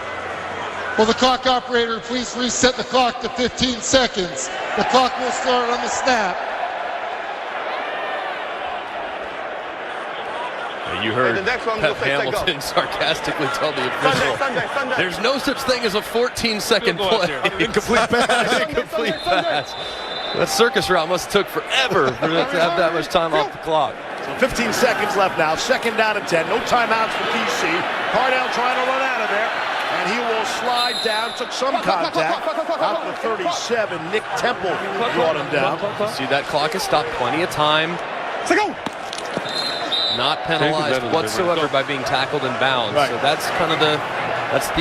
S22: Will the clock operator please reset the clock to 15 seconds? The clock will start on the snap.
S2: You heard Pep Hamilton sarcastically tell the official,
S11: Sunday.
S2: there's no such thing as a 14-second play.
S1: Incomplete pass.
S2: Incomplete pass. That circus route must have took forever for them to have that much time off the clock.
S1: So 15 seconds left now. Second down and 10. No timeouts for DC. Cardale trying to run out of there. And he will slide down. Took some contact. Out to 37. Nick Temple brought him down.
S2: See, that clock has stopped plenty of time. Not penalized whatsoever by being tackled in bounds.
S1: Right.
S2: So that's kind of the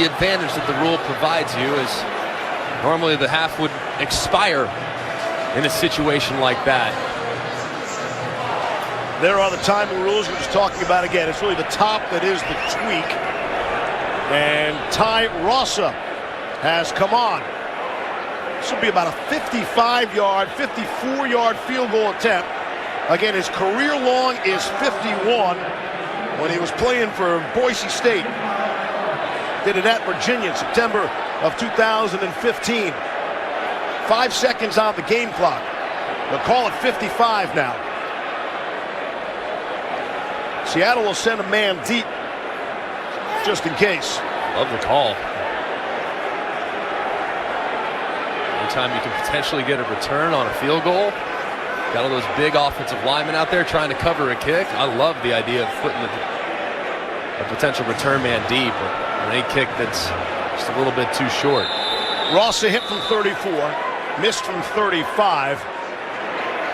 S2: advantage that the rule provides you. Is normally the half would expire in a situation like that.
S1: There are the timing rules we're just talking about again. It's really the top that is the tweak. And Ty Rossa has come on. This will be about a 55-yard, 54-yard field goal attempt. Again, his career long is 51 when he was playing for Boise State. Did it at Virginia in September of 2015. 5 seconds on the game clock. They'll call it 55 now. Seattle will send a man deep just in case.
S2: Love the call. Anytime you can potentially get a return on a field goal. Got all those big offensive linemen out there trying to cover a kick. I love the idea of putting a potential return man deep on a kick that's just a little bit too short.
S1: Rossa hit from 34, missed from 35.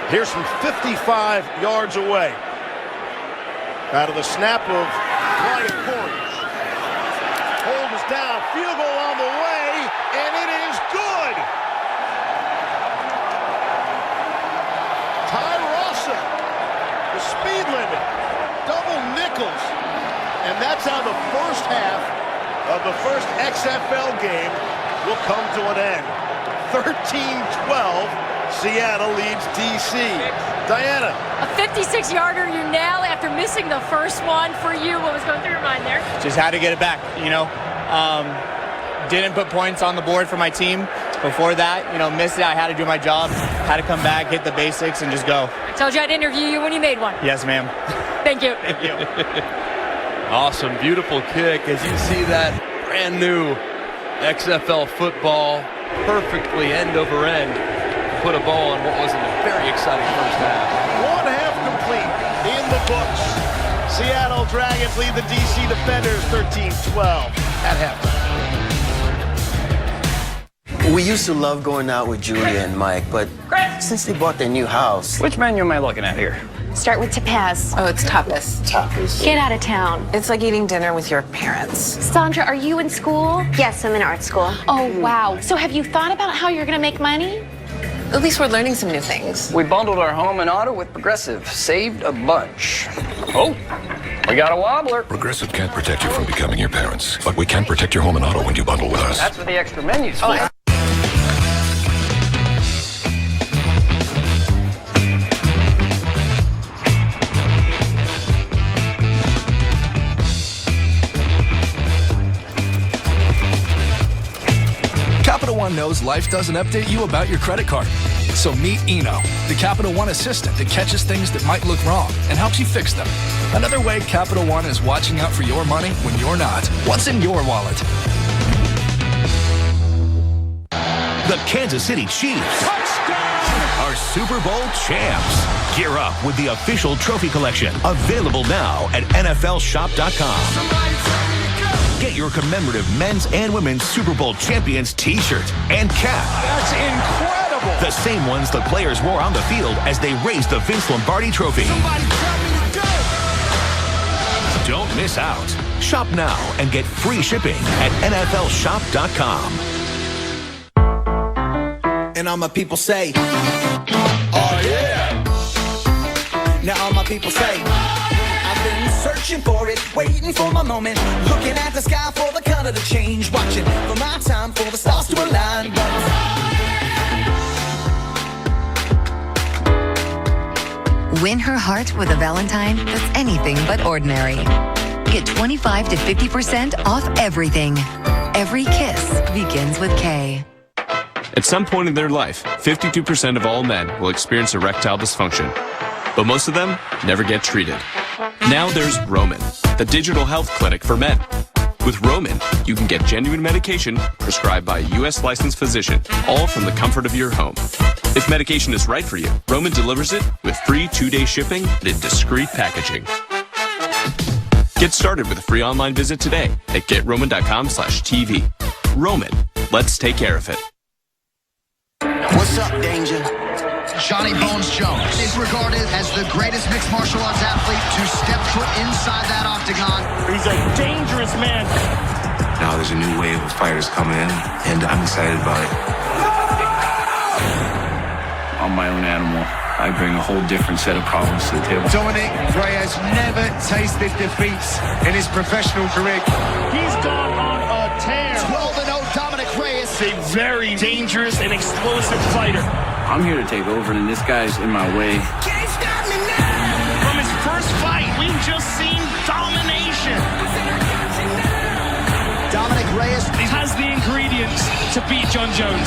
S1: Here's from 55 yards away. Out of the snap of Brian Corey. Hold is down, field goal on the way, and it is good. Ty Rossa, the speed limit, double nickels. And that's how the first half of the first XFL game will come to an end. 13-12, Seattle leads DC. Diana.
S16: A 56-yarder you nail after missing the first one for you. What was going through your mind there?
S7: Just had to get it back, you know. Didn't put points on the board for my team. Before that, missed it. I had to do my job. Had to come back, hit the basics, and just go.
S16: I told you I'd interview you when you made one.
S7: Yes, ma'am.
S16: Thank you.
S7: Thank you.
S2: Awesome, beautiful kick as you see that brand new XFL football perfectly end over end. Put a ball on what was a very exciting first half.
S1: One half complete in the books. Seattle Dragons lead the DC Defenders 13-12 at halftime.
S8: We used to love going out with Julia and Mike, but since they bought their new house...
S9: Which menu am I looking at here?
S10: Start with tapas. Oh, it's tapas.
S8: Tapas.
S10: Get out of town. It's like eating dinner with your parents. Sandra, are you in school?
S13: Yes, I'm in art school.
S10: Oh, wow. So have you thought about how you're going to make money?
S13: At least we're learning some new things.
S9: We bundled our home and auto with Progressive. Saved a bunch. Oh, we got a wobbler.
S30: Progressive can't protect you from becoming your parents, but we can protect your home and auto when you bundle with us.
S9: That's what the extra menu's for.
S10: Oh.
S23: Capital One knows life doesn't update you about your credit card. So meet Eno, the Capital One assistant that catches things that might look wrong and helps you fix them. Another way Capital One is watching out for your money when you're not. What's in your wallet?
S24: The Kansas City Chiefs are Super Bowl champs. Gear up with the official trophy collection, available now at NFLShop.com. Get your commemorative men's and women's Super Bowl champions t-shirt and cap.
S23: That's incredible!
S24: The same ones the players wore on the field as they raised the Vince Lombardi trophy.
S23: Somebody tell me to go!
S24: Don't miss out. Shop now and get free shipping at NFLShop.com.
S25: And all my people say, oh yeah. Now all my people say, I've been searching for it, waiting for my moment, looking at the sky for the color to change, watching for my time for the stars to align.
S26: Win her heart with a Valentine that's anything but ordinary. Get 25 to 50% off everything. Every kiss begins with K.
S28: At some point in their life, 52% of all men will experience erectile dysfunction, but most of them never get treated. Now there's Roman, the digital health clinic for men. With Roman, you can get genuine medication prescribed by a U.S. licensed physician, all from the comfort of your home. If medication is right for you, Roman delivers it with free 2-day shipping and in discreet packaging. Get started with a free online visit today at GetRoman.com/TV. Roman, let's take care of it.
S29: What's up, Danger? Johnny Bones Jones is regarded as the greatest mixed martial arts athlete to step foot inside that octagon.
S19: He's a dangerous man.
S27: Now there's a new wave of fighters coming in, and I'm excited about it.
S9: I'm my own animal. I bring a whole different set of problems to the table.
S31: Dominic Reyes never tasted defeats in his professional career.
S19: He's gone on a tear.
S29: 12-0 Dominic Reyes.
S19: A very dangerous and explosive fighter.
S9: I'm here to take over, and this guy's in my way.
S19: Can't stop me now. From his first fight, we've just seen domination.
S29: Dominic Reyes
S19: has the ingredients to beat John Jones.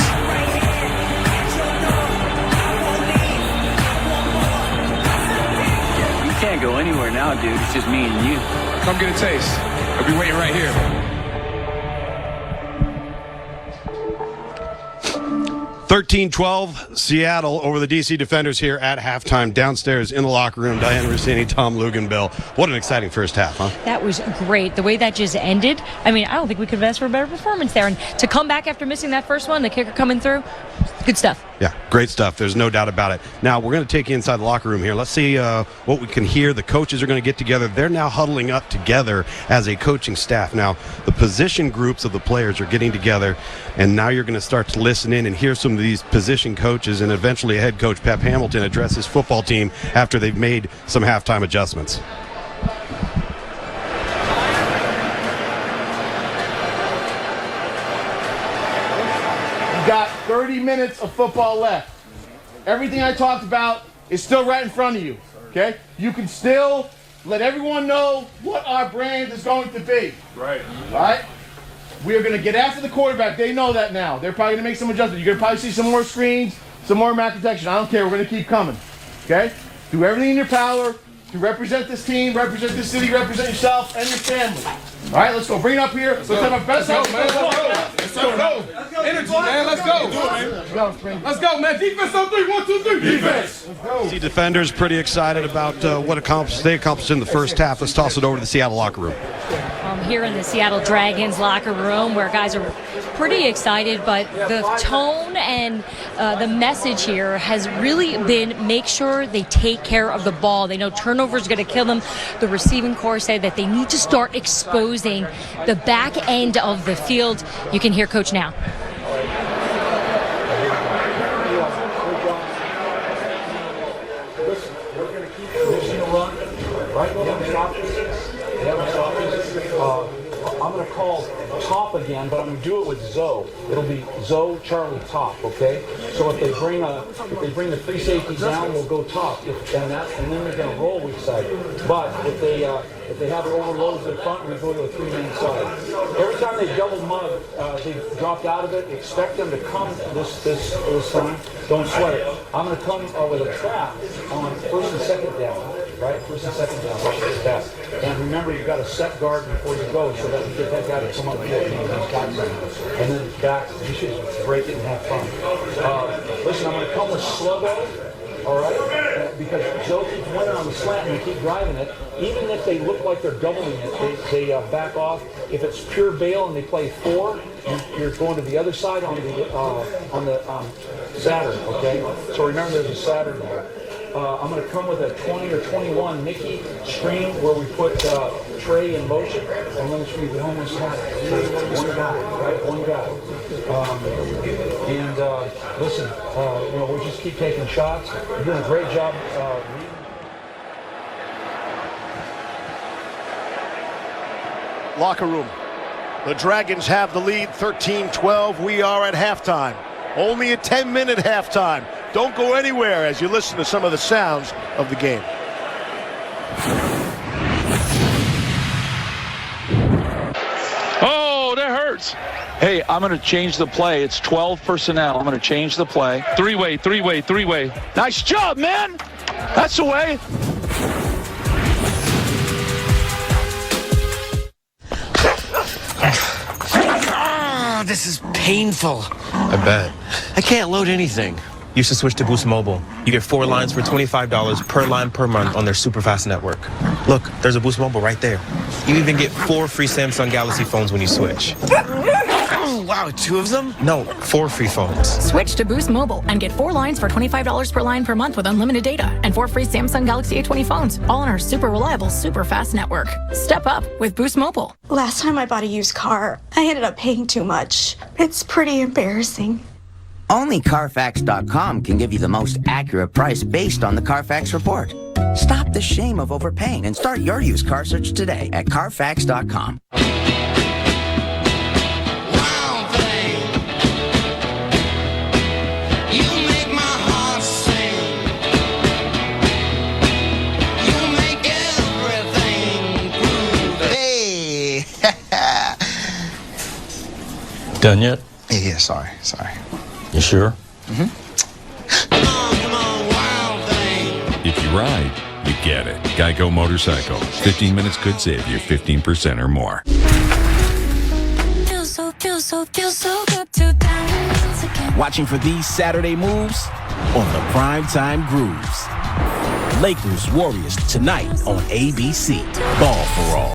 S9: You can't go anywhere now, dude. It's just me and you.
S23: Come get a taste. I'll be waiting right here.
S5: 13-12, Seattle over the DC Defenders here at halftime. Downstairs in the locker room, Diana Rossini, Tom Luginbill. What an exciting first half, huh?
S16: That was great. The way that just ended, I mean, I don't think we could have asked for a better performance there. And to come back after missing that first one, the kicker coming through, good stuff.
S5: Yeah, great stuff. There's no doubt about it. Now, we're going to take you inside the locker room here. Let's see what we can hear. The coaches are going to get together. They're now huddling up together as a coaching staff. Now, the position groups of the players are getting together, and now you're going to start to listen in and hear some of these position coaches and eventually head coach Pep Hamilton address his football team after they've made some halftime adjustments.
S11: Got 30 minutes of football left. Everything I talked about is still right in front of you, okay? You can still let everyone know what our brand is going to be.
S19: Right.
S11: All right? We are going to get after the quarterback. They know that now. They're probably going to make some adjustments. You're going to probably see some more screens, some more man protection. I don't care. We're going to keep coming, okay? Do everything in your power to represent this team, represent this city, represent yourself and your family. All right, let's go. Bring it up here. Let's have our best help.
S19: Let's go. Energy, man. Let's go.
S11: go, Spring. Let's go, man. Defense on 3. 1, 2, 3. Defense. Let's go.
S5: See, defenders pretty excited about what they accomplished in the first half. Let's toss it over to the Seattle locker room.
S16: Here in the Seattle Dragons locker room, where guys are pretty excited, but the tone and the message here has really been make sure they take care of the ball. They know turnover is going to kill them. The receiving corps say that they need to start exposing the back end of the field. You can hear Coach now.
S3: I'm going to call top again, but I'm going to do it with Zoe. It'll be Zoe, Charlie, top, okay? So if they bring the free safety down, we'll go top. And then they're going to roll weak side. But if they have overloads in front, we go to a 3-man side. Every time they double mug, they've dropped out of it. Expect them to come this time. Don't sweat it. I'm going to come with a trap on first and second down. Right? First and second down, right? That. And remember, you've got to set guard before you go so that you get that guy to come up here and then back. You should break it and have fun. Listen, I'm going to come with slow-mo, all right? Because Joe keeps winning on the slant and we keep driving it. Even if they look like they're doubling it, they back off. If it's pure bail and they play 4, you're going to the other side on the Saturn, okay? So remember, there's a Saturn there. I'm going to come with a 20 or 21 Mickey screen where we put Trey in motion, and then it's going to be the homeless hat. One guy, right? One guy. Listen, we'll just keep taking shots. You're doing a great job.
S1: Locker room. The Dragons have the lead, 13-12. We are at halftime. Only a 10-minute halftime. Don't go anywhere as you listen to some of the sounds of the game.
S4: Oh, that hurts. Hey, I'm going to change the play. It's 12 personnel. I'm going to change the play. Three-way. Nice job, man. That's the way.
S6: This is painful.
S12: I bet.
S6: I can't load anything.
S12: You should switch to Boost Mobile. You get 4 lines for $25 per line per month on their super fast network. Look, there's a Boost Mobile right there. You even get 4 free Samsung Galaxy phones when you switch.
S6: Oh, wow, 2 of them?
S12: No, 4 free phones.
S14: Switch to Boost Mobile and get 4 lines for $25 per line per month with unlimited data and 4 free Samsung Galaxy A20 phones, all on our super reliable, super fast network. Step up with Boost Mobile.
S15: Last time I bought a used car, I ended up paying too much. It's pretty embarrassing.
S17: Only Carfax.com can give you the most accurate price based on the Carfax report. Stop the shame of overpaying and start your used car search today at Carfax.com.
S27: Done yet?
S6: Yeah, sorry.
S27: You sure?
S6: Mm-hmm.
S18: If you ride, you get it. Geico Motorcycles. 15 minutes could save you 15% or more.
S20: Feels so good to dance again.
S21: Watching for these Saturday moves on the Primetime Grooves. Lakers Warriors tonight on ABC. Ball for all.